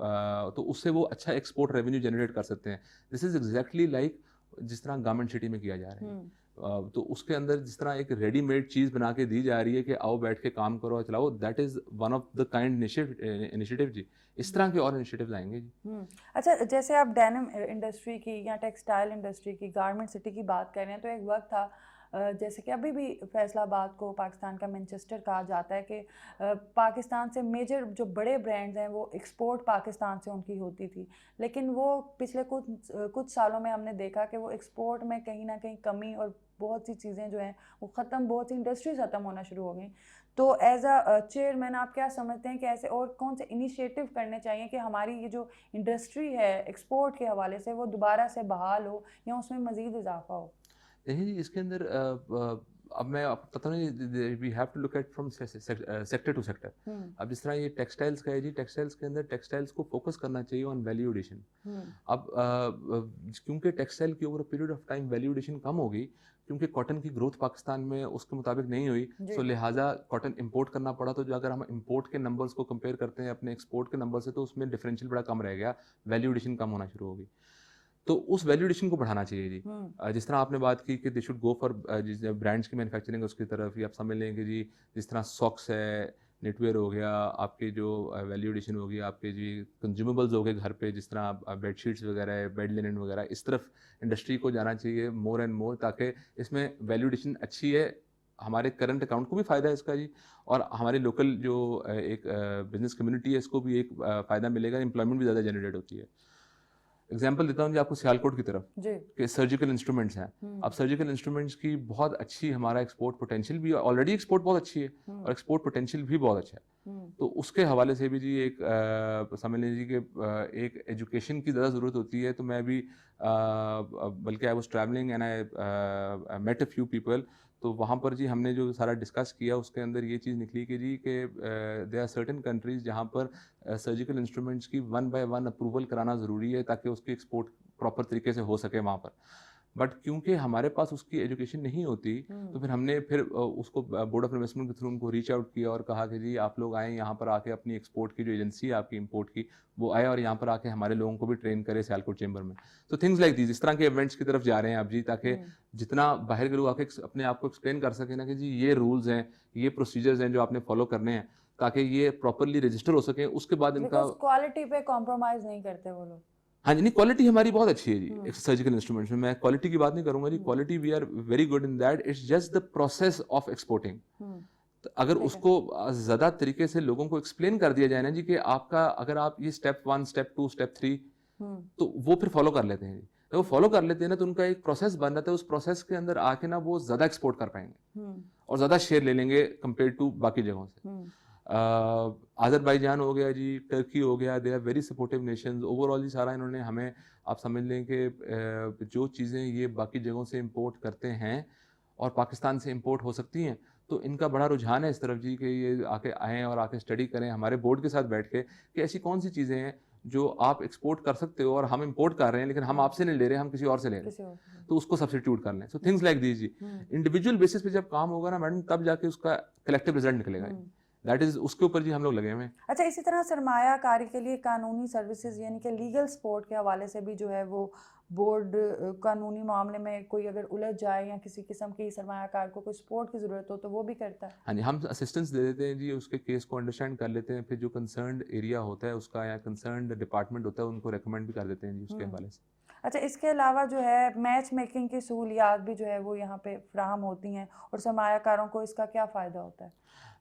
S2: तो उससे वो अच्छा एक्सपोर्ट रेवेन्यू जनरेट कर सकते हैं। दिस इज़ एग्जैक्टली लाइक जिस तरह गारमेंट सिटी में किया जा रहा है। तो उसके अंदर जिस तरह एक रेडीमेड चीज़ बना के दी जा रही है कि आओ बैठ के काम करो और चलाओ, that is one of the kind initiative जी। इस तरह के और इनिशिएटिव्स आएंगे जी।
S1: अच्छा, जैसे आप डेनिम इंडस्ट्री की या टेक्सटाइल इंडस्ट्री की, गारमेंट सिटी की बात कर रहे हैं, तो एक वक्त था जैसे कि अभी भी फैसलाबाद को पाकिस्तान का मैनचेस्टर कहा जाता है कि पाकिस्तान से मेजर जो बड़े ब्रांड्स हैं वो एक्सपोर्ट पाकिस्तान से उनकी होती थी, लेकिन वो पिछले कुछ सालों में हमने देखा कि वो एक्सपोर्ट में कहीं ना कहीं कमी और बहुत सी चीज़ें जो हैं वो ख़त्म, बहुत सी इंडस्ट्रीज ख़त्म होना शुरू हो गई। तो एज अ चेयरमैन आप क्या समझते हैं कि ऐसे और कौन से इनिशिएटिव करने चाहिए कि हमारी ये जो इंडस्ट्री है एक्सपोर्ट के हवाले से वो दोबारा से बहाल हो या उसमें मज़ीद इजाफा हो?
S2: देखिए जी, इसके अंदर अब मैं आपको बताता हूँ, we have to look at from sector to sector. अब जिस तरह ये टेक्सटाइल्स का है जी, टेक्सटाइल्स के अंदर टेक्सटाइल्स को फोकस करना चाहिए ऑन वैल्यू एडिशन। अब क्योंकि टेक्सटाइल की over a period of time value addition कम हो गई, क्योंकि कॉटन की ग्रोथ पाकिस्तान में उसके मुताबिक नहीं हुई, सो लिहाजा कॉटन इंपोर्ट करना पड़ा। तो जो अगर हम इंपोर्ट के नंबर्स को कंपेयर करते हैं अपने एक्सपोर्ट के नंबर से, तो उसमें डिफरेंशियल बड़ा कम रह गया, वैल्यू एडिशन कम होना शुरू हो गई। तो उस वैल्यू एडिशन को बढ़ाना चाहिए जी। जिस तरह आपने बात की कि they should go for brands की मैन्युफैक्चरिंग उसकी तरफ, या आप समझ लें कि जी जिस तरह सॉक्स है, नेटवेयर हो गया, आपके जो वैल्यू एडिशन हो गई, आपके जी कंज्यूमेबल्स हो गए घर पे, जिस तरह बेडशीट्स वगैरह है, बेड लिनन वगैरह, इस तरफ इंडस्ट्री को जाना चाहिए मोर एंड मोर, ताकि इसमें वैल्यू एडिशन अच्छी है हमारे करंट अकाउंट को भी फ़ायदा है इसका जी, और हमारे लोकल जो एक बिजनेस कम्युनिटी है इसको भी एक फ़ायदा मिलेगा, एम्प्लॉयमेंट भी ज़्यादा जनरेट होती है। एग्जाम्पल देता हूँ जी आपको सियालकोट की तरफ
S1: जी।
S2: कि सर्जिकल इंस्ट्रूमेंट्स हैं। अब सर्जिकल इंस्ट्रूमेंट्स की बहुत अच्छी हमारा एक्सपोर्ट पोटेंशियल भी, ऑलरेडी एक्सपोर्ट बहुत अच्छी है और एक्सपोर्ट पोटेंशियल भी बहुत अच्छा है। तो उसके हवाले से भी जी एक समझ लीजिए कि एक एजुकेशन की ज़्यादा ज़रूरत होती है। तो मैं भी बल्कि I was travelling and I met a few people, तो वहाँ पर जी हमने जो सारा डिस्कस किया उसके अंदर ये चीज़ निकली कि जी कि देयर आर सर्टेन कंट्रीज़ जहाँ पर सर्जिकल इंस्ट्रूमेंट्स की 1 बाय 1 अप्रूवल कराना ज़रूरी है ताकि उसकी एक्सपोर्ट प्रॉपर तरीके से हो सके वहाँ पर। बट क्योंकि हमारे पास उसकी एजुकेशन नहीं होती, तो फिर हमने उसको बोर्ड ऑफ इन्वेस्टमेंट के थ्रू उनको रीच आउट किया और कहा कि जी आप लोग आएँ यहाँ पर आके अपनी एक्सपोर्ट की जो एजेंसी है आपकी इंपोर्ट की, वो आए और यहाँ पर आके हमारे लोगों को भी ट्रेन करे सियालकोट चेंबर में। तो थिंग्स लाइक दिस, इस तरह के इवेंट्स की तरफ जा रहे हैं आप जी, ताकि जितना बाहर के लोग आके अपने आप को एक्सप्लेन कर सकें ना कि जी ये रूल्स हैं, ये प्रोसीजर्स हैं जो आपने फॉलो करने हैं, ताकि ये प्रॉपरली रजिस्टर हो सकें। उसके बाद इनका
S1: क्वालिटी पे कॉम्प्रोमाइज नहीं करते वो लोग।
S2: हाँ जी, नहीं क्वालिटी हमारी बहुत अच्छी है जी सर्जिकल इंस्ट्रूमेंट्स में। मैं क्वालिटी की बात नहीं करूंगा जी, quality we are very good in that, it's just the process of exporting. तो अगर उसको ज़्यादा तरीके से लोगों को एक्सप्लेन कर दिया जाए ना जी कि आपका अगर आप ये स्टेप 1, स्टेप 2, स्टेप 3, तो वो फिर फॉलो कर लेते हैं जी। जब वो फॉलो कर लेते हैं ना तो उनका एक प्रोसेस बन जाता है, उस प्रोसेस के अंदर आके ना वो ज़्यादा एक्सपोर्ट कर पाएंगे और ज़्यादा शेयर ले लेंगे कंपेयर टू बाकी जगहों से। अज़रबैजान हो गया जी, टर्की हो गया, they are very supportive nations. Overall जी सारा इन्होंने हमें, आप समझ लें कि जो चीज़ें ये बाकी जगहों से इंपोर्ट करते हैं और पाकिस्तान से इंपोर्ट हो सकती हैं, तो इनका बड़ा रुझान है इस तरफ जी कि ये आके आएँ और आके स्टडी करें हमारे बोर्ड के साथ बैठ के कि ऐसी कौन सी चीज़ें हैं जो आप एक्सपोर्ट कर सकते हो और हम इंपोर्ट कर रहे हैं लेकिन हम आपसे नहीं ले रहे, हम किसी और से ले रहे हैं, तो उसको सब्स्टिट्यूट कर लें। सो थिंग्स लाइक दिस जी, इंडिविजुअल बेसिस पे जब काम होगा ना मैडम, तब जाके उसका कलेक्टिव रिजल्ट निकलेगा। दैट इज उसके ऊपर जी हम लोग लगे हुए हैं।
S1: अच्छा, इसी तरह सरमायाकारी के लिए कानूनी सर्विसेज यानी कि लीगल सपोर्ट के हवाले से भी जो है वो बोर्ड कानूनी मामले में कोई अगर उलझ जाए या किसी किस्म की सरमायाकार को कोई सपोर्ट की ज़रूरत हो तो वो भी करता है।
S2: हाँ जी, हम असिस्टेंस दे देते हैं जी, उसके केस को अंडरस्टैंड कर लेते हैं, फिर जो कंसर्न्ड एरिया होता है उसका या कंसर्न्ड डिपार्टमेंट होता है उनको रेकमेंड भी कर देते हैं जी उसके हवाले से।
S1: अच्छा, इसके अलावा जो है मैच मेकिंग की सहूलियात भी जो है वो यहाँ पे फ्राहम होती हैं और सरमायाकारों को इसका क्या फ़ायदा होता है?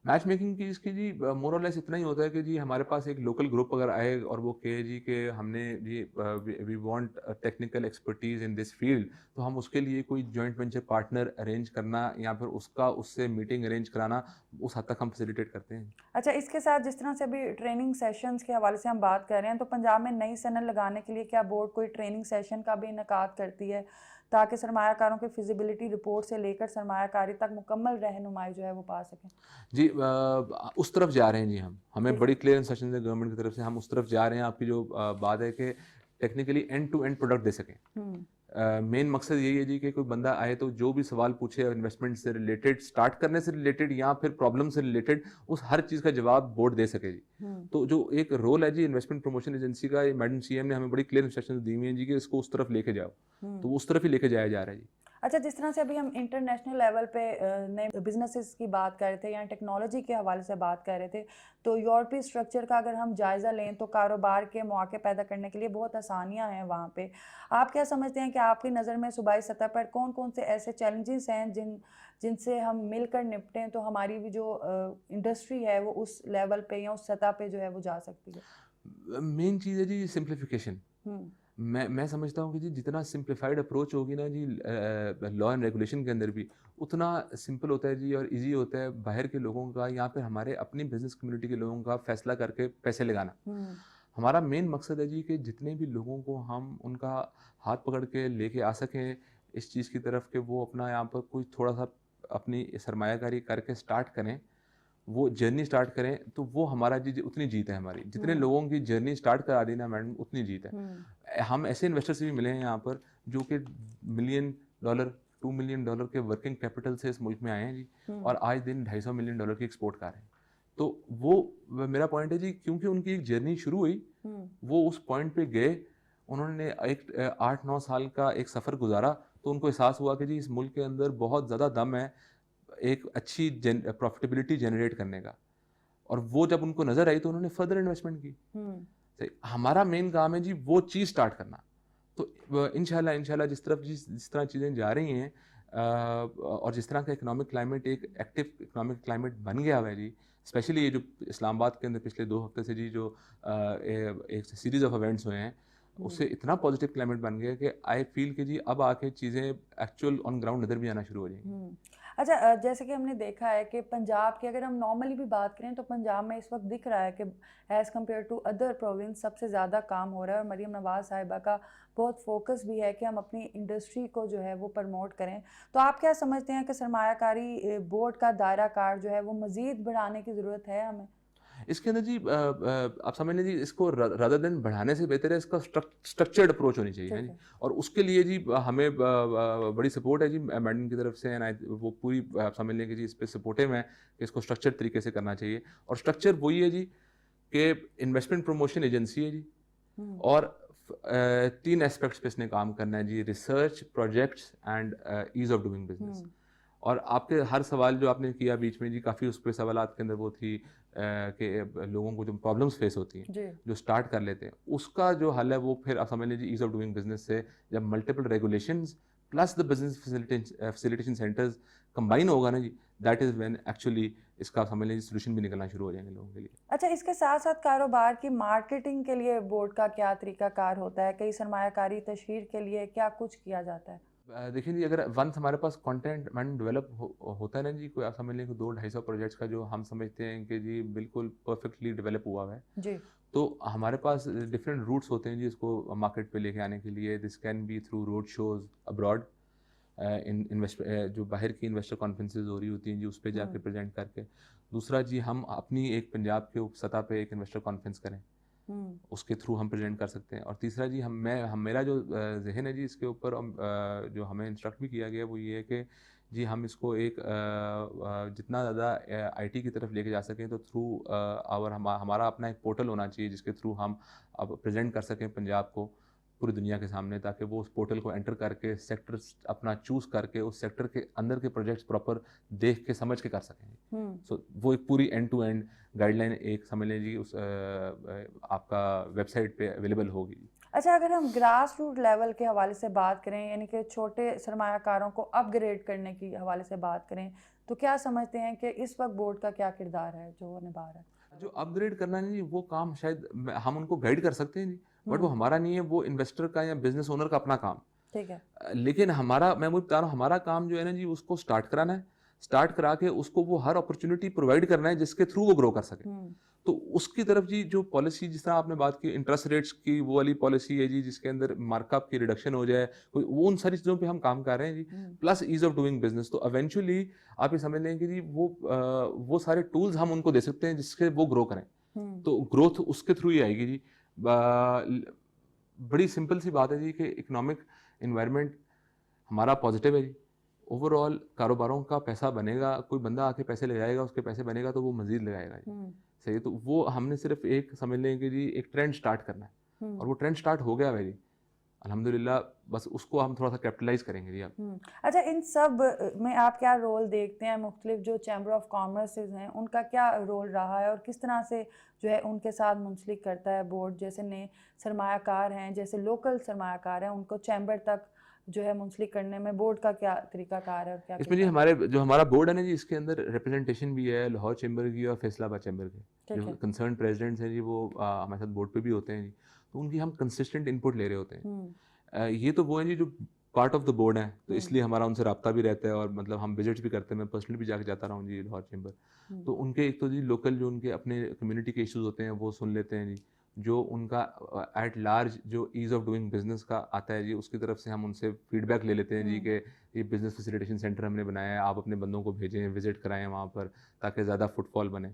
S2: मैच मेकिंग की इसकी जी मोर और लेस इतना ही होता है कि जी हमारे पास एक लोकल ग्रुप अगर आए और वो कहे जी कि हमने जी we want technical expertise in this field, तो हम उसके लिए कोई जॉइंट वेंचर पार्टनर अरेंज करना या फिर उससे मीटिंग अरेंज कराना, उस हद तक हम फैसिलिटेट करते हैं।
S1: अच्छा, इसके साथ जिस तरह से अभी ट्रेनिंग सेशंस के हवाले से हम बात कर रहे हैं, तो पंजाब में नई सनद लगाने के लिए क्या बोर्ड कोई ट्रेनिंग सेशन का भी इनेकाद करती है ताकि सरमायाकारों की फिजिबिलिटी रिपोर्ट से लेकर सरमायाकारी तक मुकम्मल रहनुमाई जो है वो पा सकें? जी,
S2: उस तरफ जा रहे हैं जी हमें बड़ी क्लियर इंस्ट्रक्शन है गवर्नमेंट की तरफ से, हम उस तरफ जा रहे हैं। आपकी जो बात है कि technically end to end product दे सकें, मेन मकसद यही है जी कि कोई बंदा आए तो जो भी सवाल पूछे इन्वेस्टमेंट से रिलेटेड, स्टार्ट करने से रिलेटेड या फिर प्रॉब्लम से रिलेटेड, उस हर चीज़ का जवाब बोर्ड दे सके जी। तो जो एक रोल है जी इन्वेस्टमेंट प्रमोशन एजेंसी का, ये मैडम सीएम ने हमें बड़ी क्लियर इंस्ट्रक्शन दी हुई हैं जी कि इसको उस तरफ लेके जाओ, तो उस तरफ ही लेके जाया जा रहा है जी।
S1: अच्छा, जिस तरह से अभी हम इंटरनेशनल लेवल पे नए बिजनेसेस की बात कर रहे थे या टेक्नोलॉजी के हवाले से बात कर रहे थे, तो यूरोपीय स्ट्रक्चर का अगर हम जायज़ा लें तो कारोबार के मौके पैदा करने के लिए बहुत आसानियां हैं वहाँ पे। आप क्या समझते हैं कि आपकी नज़र में सूबाई सतह पर कौन कौन से ऐसे चैलेंजेस हैं जिनसे हम मिलकर निपटें तो हमारी भी जो इंडस्ट्री है वो उस लेवल पे या उस सतह पे जो है वो जा सकती है?
S2: मेन चीज़ है जी सिंप्लीफिकेशन। मैं समझता हूँ कि जी जितना सिंप्लीफाइड अप्रोच होगी ना जी लॉ एंड रेगुलेशन के अंदर भी, उतना सिंपल होता है जी और इजी होता है बाहर के लोगों का या फिर हमारे अपनी बिजनेस कम्युनिटी के लोगों का फैसला करके पैसे लगाना। हमारा मेन मकसद है जी कि जितने भी लोगों को हम उनका हाथ पकड़ के लेके आ सकें इस चीज़ की तरफ कि वो अपना यहाँ पर कोई थोड़ा सा अपनी सरमायाकारी करके स्टार्ट करें, वो जर्नी स्टार्ट करें, तो वो हमारा जी उतनी जीत है हमारी। जितने लोगों की जर्नी स्टार्ट करा दी ना मैडम, उतनी जीत है। हम ऐसे इन्वेस्टर से भी मिले हैं यहाँ पर जो कि $1 मिलियन, $2 मिलियन के वर्किंग कैपिटल से इस मुल्क में आए हैं जी, और आज दिन $250 मिलियन की एक्सपोर्ट कर रहे हैं। तो वो मेरा पॉइंट है जी, क्योंकि उनकी एक जर्नी शुरू हुई, वो उस पॉइंट पे गए, उन्होंने एक 8-9 साल का एक सफ़र गुजारा, तो उनको एहसास हुआ कि जी इस मुल्क के अंदर बहुत ज़्यादा दम है एक अच्छी प्रॉफिटेबिलिटी जनरेट करने का, और वो जब उनको नज़र आई तो उन्होंने फर्दर इन्वेस्टमेंट की। हमारा मेन काम है जी वो चीज़ स्टार्ट करना। तो इंशाल्लाह जिस तरह चीज़ें जा रही हैं, और जिस तरह का इकोनॉमिक क्लाइमेट एक एक्टिव इकोनॉमिक क्लाइमेट बन गया हुआ है जी, स्पेशली ये जो इस्लामाबाद के अंदर पिछले 2 हफ्ते से जी जो एक सीरीज़ ऑफ इवेंट्स हुए हैं, उससे इतना पॉजिटिव क्लाइमेट बन गया कि आई फील कि जी अब आके चीज़ें एक्चुअल ऑन ग्राउंड नज़र भी आना शुरू हो जाएंगी।
S1: अच्छा, जैसे कि हमने देखा है कि पंजाब की अगर हम नॉर्मली भी बात करें तो पंजाब में इस वक्त दिख रहा है कि as compare to other province सबसे ज़्यादा काम हो रहा है, और मरीम नवाज़ साहिबा का बहुत फोकस भी है कि हम अपनी इंडस्ट्री को जो है वो प्रमोट करें। तो आप क्या समझते हैं कि सरमायाकारी बोर्ड का दायरा कार जो है वो मज़ीद बढ़ाने की ज़रूरत है हमें?
S2: इसके अंदर जी आप समझ लीजिए इसको रादर देन बढ़ाने से बेहतर है इसका स्ट्रक्चर्ड अप्रोच होनी चाहिए, है
S1: ठीक
S2: जी।
S1: है।
S2: और उसके लिए जी हमें बड़ी सपोर्ट है जी मैडम की तरफ से, एंड वो पूरी आप समझ लें कि जी इस पे सपोर्टिव है कि इसको स्ट्रक्चर्ड तरीके से करना चाहिए। और स्ट्रक्चर वही है जी कि इन्वेस्टमेंट प्रमोशन एजेंसी है जी,
S1: हम्म।
S2: और 3 एस्पेक्ट्स पे इसने काम करना है जी, research, projects and ease of doing business. और आपके हर सवाल जो आपने किया बीच में जी, काफ़ी उस पे सवालात के अंदर वो थी कि लोगों को जो प्रॉब्लम्स फेस होती हैं,
S1: जी।
S2: जो स्टार्ट कर लेते हैं, उसका जो हल है वो फिर आप समझ लीजिए ईज ऑफ डूइंग बिजनेस से जब multiple regulations plus the business facilitation centres combine होगा ना जी, दैट इज़ व्हेन एक्चुअली इसका आप समझ लीजिए सोल्यूशन भी निकलना शुरू हो जाएंगे लोगों के लिए।
S1: अच्छा, इसके साथ साथ कारोबार की मार्केटिंग के लिए बोर्ड का क्या तरीकाकार होता है? कई सरमायाकारी तशहीर के लिए क्या कुछ किया जाता है?
S2: देखिए जी, अगर वंस हमारे पास कंटेंट मैन डेवलप होता है ना जी, कोई आप समझ लें कि 200-250 प्रोजेक्ट्स का जो हम समझते हैं कि जी बिल्कुल परफेक्टली डेवलप हुआ हुआ है,
S1: जी।
S2: तो हमारे पास डिफरेंट रूट्स होते हैं जी इसको मार्केट पे लेके आने के लिए। This can be through road shows abroad, जो बाहर की इन्वेस्टर कॉन्फ्रेंसेज हो रही होती हैं जी, उस पर जाके प्रेजेंट करके। दूसरा जी, हम अपनी एक पंजाब के सतह पे एक इन्वेस्टर कॉन्फ्रेंस करें, उसके थ्रू हम प्रेजेंट कर सकते हैं। और तीसरा जी, मेरा जो जहन है जी इसके ऊपर, जो हमें इंस्ट्रक्ट भी किया गया वो ये है कि जी हम इसको एक जितना ज़्यादा आईटी की तरफ लेके जा सकें तो थ्रू हमारा अपना एक पोर्टल होना चाहिए जिसके थ्रू हम अब प्रेजेंट कर सकें पंजाब को पूरी दुनिया के सामने, ताकि वो उस पोर्टल को एंटर करके सेक्टर अपना चूज़ करके उस सेक्टर के अंदर के प्रोजेक्ट्स प्रॉपर देख के समझ के कर सकें। सो वो एक पूरी एंड टू एंड गाइडलाइन एक समझ लीजिए उस आपका वेबसाइट पे अवेलेबल होगी।
S1: अच्छा, अगर हम ग्रास रूट लेवल के हवाले से बात करें, यानी कि छोटे सरमायाकारों को अपग्रेड करने की हवाले से बात करें, तो क्या समझते हैं कि इस वक्त बोर्ड का क्या किरदार है जो वो निभा रहा है?
S2: जो अपग्रेड करना है जी, वो काम शायद हम उनको गाइड कर सकते हैं जी, बट वो हमारा नहीं है, वो इन्वेस्टर का या बिजनेस ओनर का अपना काम।
S1: ठीक है।
S2: लेकिन मैं वो बता रहा हूँ, हमारा काम जो है ना जी, उसको स्टार्ट कराना है, स्टार्ट करा के उसको वो हर अपॉर्चुनिटी प्रोवाइड करना है जिसके थ्रू वो ग्रो कर सके। तो उसकी तरफ जी जो पॉलिसी, जिस तरह आपने बात की इंटरेस्ट रेट्स की, वो वाली पॉलिसी है जी जिसके अंदर मार्कअप की रिडक्शन हो जाए, वो उन सारी चीज़ों पे हम काम कर रहे हैं जी, plus ease of doing business. तो इवेंचुअली आप ये समझ लें कि जी वो सारे टूल्स हम उनको दे सकते हैं जिसके वो ग्रो करें। तो ग्रोथ उसके थ्रू ही आएगी जी। बड़ी सिंपल सी बात है जी कि इकोनॉमिक इन्वायरमेंट हमारा पॉजिटिव है जी, ओवरऑल कारोबारों का पैसा बनेगा, कोई बंदा आके पैसे ले जाएगा, उसके पैसे बनेगा तो वो मजीद लगाएगा जी। सही है, तो वो हमने सिर्फ एक समझ लें कि जी एक ट्रेंड स्टार्ट करना है, और वो ट्रेंड स्टार्ट हो गया है जी अल्हम्दुलिल्लाह, बस उसको हम थोड़ा सा कैपिटलाइज करेंगे जी अब।
S1: अच्छा, इन सब में आप क्या रोल देखते हैं? मुख्तलिफ जो चैम्बर ऑफ कॉमर्स हैं उनका क्या रोल रहा है, और किस तरह से जो है उनके साथ मुंसलिक करता है बोर्ड? जैसे नए सरमायाकार हैं, जैसे लोकल सरमायाकार हैं, उनको चैम्बर तक जो है मुंसलिक करने में बोर्ड का क्या तरीकाकार है और क्या
S2: इसमें जी हमारा बोर्ड है ना जी, इसके अंदर रिप्रेजेंटेशन भी है लाहौर चैम्बर की और फैसलाबाद चैम्बर के। जो कंसर्न प्रेसिडेंट्स हैं जी वो हमारे साथ बोर्ड पे भी होते हैं जी, तो उनकी हम कंसिस्टेंट इनपुट ले रहे होते हैं। ये तो वो हैं जी जो पार्ट ऑफ द बोर्ड है, तो इसलिए हमारा उनसे रब्ता भी रहता है, और मतलब हम विजिट्स भी करते हैं, मैं पर्सनली भी जाके जाता रहा हूँ जी लाहौर चैम्बर। तो उनके एक तो जी लोकल जो उनके अपने कम्युनिटी के इश्यूज होते हैं वो सुन लेते हैं जी, जो उनका एट लार्ज जो ईज़ ऑफ डूइंग बिजनेस का आता है जी, उसकी तरफ से हम उनसे फीडबैक ले लेते हैं जी कि ये बिजनेस फैसिलिटेशन सेंटर हमने बनाया है, आप अपने बंदों को भेजें, विजिट कराएं वहाँ पर, ताकि ज़्यादा फुटफॉल बने।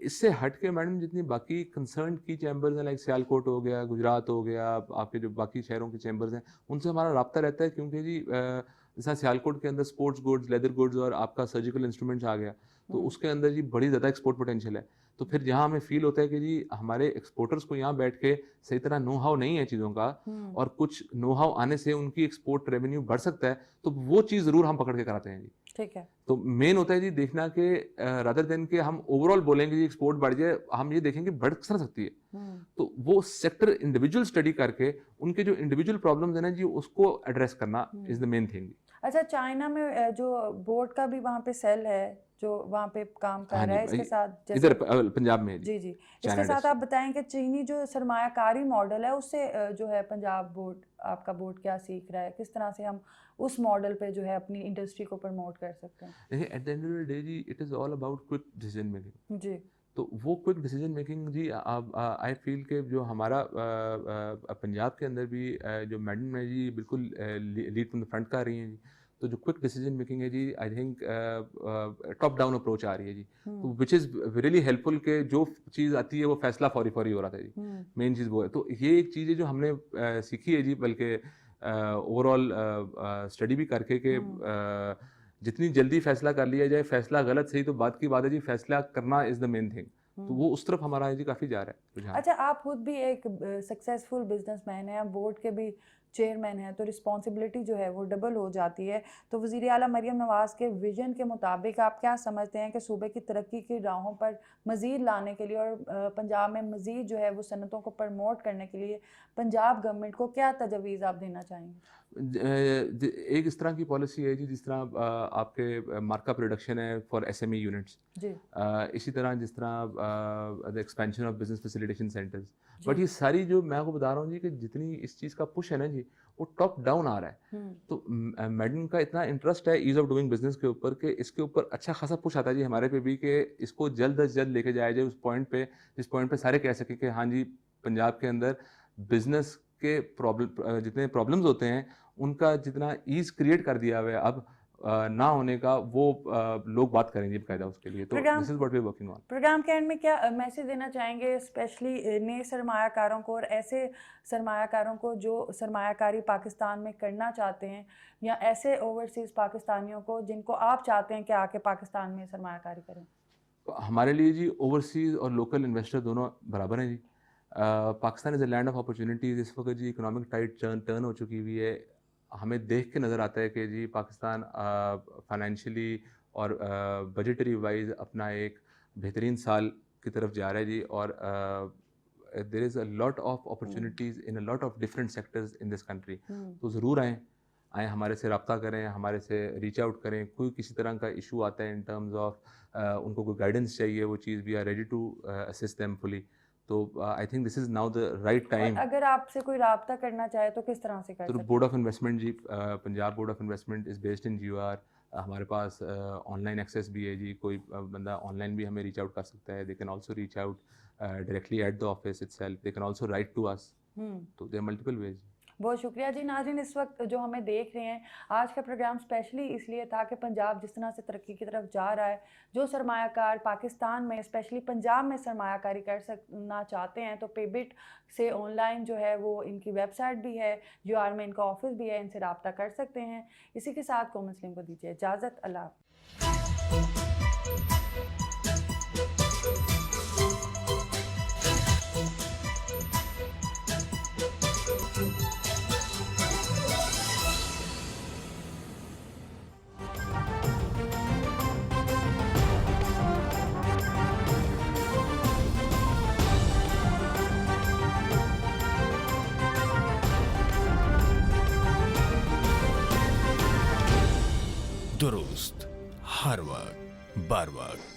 S2: इससे हट के मैडम जितनी बाकी कंसर्न की चैम्बर्स हैं, लाइक सियालकोट हो गया, गुजरात हो गया, आपके जो बाकी शहरों के चैम्बर्स हैं, उनसे हमारा रब्ता रहता है, क्योंकि जी जैसा सियालकोट के अंदर स्पोर्ट्स गुड्स, लेदर गुड्स और आपका सर्जिकल इंस्ट्रूमेंट्स आ गया, तो उसके अंदर जी बड़ी ज़्यादा एक्सपोर्ट पोटेंशियल है। तो फिर जहाँ हमें फील होता है कि जी हमारे एक्सपोर्टर्स को यहाँ बैठ के सही तरह नो हाउ नहीं है चीज़ों का, और कुछ नो हाउ आने से उनकी एक्सपोर्ट रेवेन्यू बढ़ सकता है, तो वो चीज़ ज़रूर हम पकड़ के कराते हैं जी।
S1: ठीक है।
S2: तो मेन होता है जी देखना कि रादर देन के हम ओवरऑल बोलेंगे जी एक्सपोर्ट बढ़ जाए, हम ये देखेंगे बढ़ सकती है, तो वो सेक्टर इंडिविजुअल स्टडी करके उनके जो इंडिविजुअल प्रॉब्लम्स है ना जी, उसको एड्रेस करना इज द मेन थिंग।
S1: अच्छा, चाइना में जो बोट का भी वहाँ पे सेल है जो वहाँ पे काम कर
S2: हाँ
S1: रहा
S2: जी,
S1: है, इसके साथ
S2: इधर
S1: जैसे
S2: पंजाब में
S1: जी जी,
S2: चाइना
S1: इसके साथ
S2: डेस्क।
S1: आप बताएं कि चीनी जो सरमायाकारी मॉडल है उससे जो है पंजाब बोर्ड, आपका बोर्ड क्या सीख रहा है, किस तरह से हम उस मॉडल पे जो है अपनी इंडस्ट्री को प्रमोट कर सकते हैं?
S2: देखिए, at the end of the day जी, it is all about quick decision making.
S1: जी।
S2: तो वो क्विक डिसीजन मेकिंग जी, आई फील के जो हमारा पंजाब के अंदर भी जो मैडम है जी, बिल्कुल लीड फ्रॉम द फ्रंट का आ रही हैं जी। तो जो क्विक डिसीजन मेकिंग है जी, I think top down approach आ रही है जी, तो विच इज़ रियली हेल्पफुल के जो चीज़ आती है वो फैसला फौरी फौरी हो रहा था जी। मेन चीज़ वो है। तो ये एक चीज़ है जो हमने सीखी है जी, बल्कि ओवरऑल स्टडी भी करके कि जितनी जल्दी फैसला कर लिया जाए, फैसला गलत सही तो बात की बात है जी, फैसला करना इज़ द मेन थिंग। तो वो उस तरफ हमारा जी काफ़ी जा रहा है रुझान।
S1: अच्छा, आप खुद भी एक सक्सेसफुल बिजनेसमैन हैं, बोर्ड के भी चेयरमैन हैं, तो रिस्पॉन्सिबिलिटी जो है वो डबल हो जाती है। तो वज़ीर आला मरियम नवाज़ के विजन के मुताबिक आप क्या समझते हैं कि सूबे की तरक्की की राहों पर मज़ीद लाने के लिए और पंजाब में मज़ीद जो है वो सनतों को प्रमोट करने के लिए पंजाब गवर्नमेंट को क्या तजवीज़ आप देना चाहेंगे?
S2: एक इस तरह की पॉलिसी है जी, जिस तरह आपके मार्कअप रिडक्शन है फॉर एसएमई यूनिट्स,
S1: जी।
S2: इसी तरह जिस तरह the expansion of business facilitation centres. But ये सारी जो मैं आपको बता रहा हूँ जी, कि जितनी इस चीज़ का पुश है ना जी, वो टॉप डाउन आ रहा है। तो मैडम का इतना इंटरेस्ट है ईज़ ऑफ डूइंग बिजनेस के ऊपर कि इसके ऊपर अच्छा खासा पुश आता है जी हमारे पे भी, कि इसको जल्द अज जल्द लेके जाया जाए उस पॉइंट पे जिस पॉइंट पे सारे कह सकें कि हाँ जी, पंजाब के अंदर बिजनेस के प्रॉब्लम जितने प्रॉब्लम्स होते हैं उनका जितना ईज़ क्रिएट कर दिया हुआ है अब ना होने का, वो लोग बात करेंगे बकायदा उसके लिए। तो this is what we are working on.
S1: Programme के एंड में क्या मैसेज देना चाहेंगे स्पेशली नए सरमायाकारों को और ऐसे सरमायाकारों को जो सरमायाकारी पाकिस्तान में करना चाहते हैं, या ऐसे ओवरसीज़ पाकिस्तानियों को जिनको आप चाहते हैं कि आके पाकिस्तान में सरमायाकारी करें?
S2: हमारे लिए जी ओवरसीज़ और लोकल इन्वेस्टर दोनों बराबर हैं जी। Pakistan is a land of opportunities. इस वक्त जी इकोनॉमिक टाइड टर्न हो चुकी हुई है। हमें देख के नज़र आता है कि जी पाकिस्तान फाइनेंशियली और बजटरी वाइज अपना एक बेहतरीन साल की तरफ जा रहा है जी। और there is a lot of opportunities in a lot of different sectors in this country. तो ज़रूर आएँ, हमारे से रब्ता करें, हमारे से रीच आउट करें। कोई किसी तरह का इशू आता है इन टर्म्स ऑफ उनको कोई गाइडेंस चाहिए, वो चीज़ we are ready to assist them fully. तो I think this is now the right time.
S1: अगर आपसे कोई राब्ता करना चाहे तो किस तरह से कर
S2: तो
S1: सकते
S2: बोर्ड ऑफ इन्वेस्टमेंट जी, Punjab board of investment is based in GOR। हमारे पास ऑनलाइन एक्सेस भी है जी। कोई बंदा ऑनलाइन भी हमें रीच आउट कर सकता है। They can also reach out directly at the office itself. They can also write to us. तो देयर आर मल्टीपल वेज।
S1: बहुत शुक्रिया जी। नाज़रीन, इस वक्त जो हमें देख रहे हैं, आज का प्रोग्राम स्पेशली इसलिए था कि पंजाब जिस तरह से तरक्की की तरफ जा रहा है, जो सरमायाकार पाकिस्तान में स्पेशली पंजाब में सरमायाकारी करना चाहते हैं, तो पेबिट से ऑनलाइन जो है वो इनकी वेबसाइट भी है, GOR में इनका ऑफिस भी है, इनसे रब्ता कर सकते हैं। इसी के साथ कोमल सलीम को दीजिए इजाज़त। अल्लाह।
S4: दुरुस्त हर वक्त बर वक्त।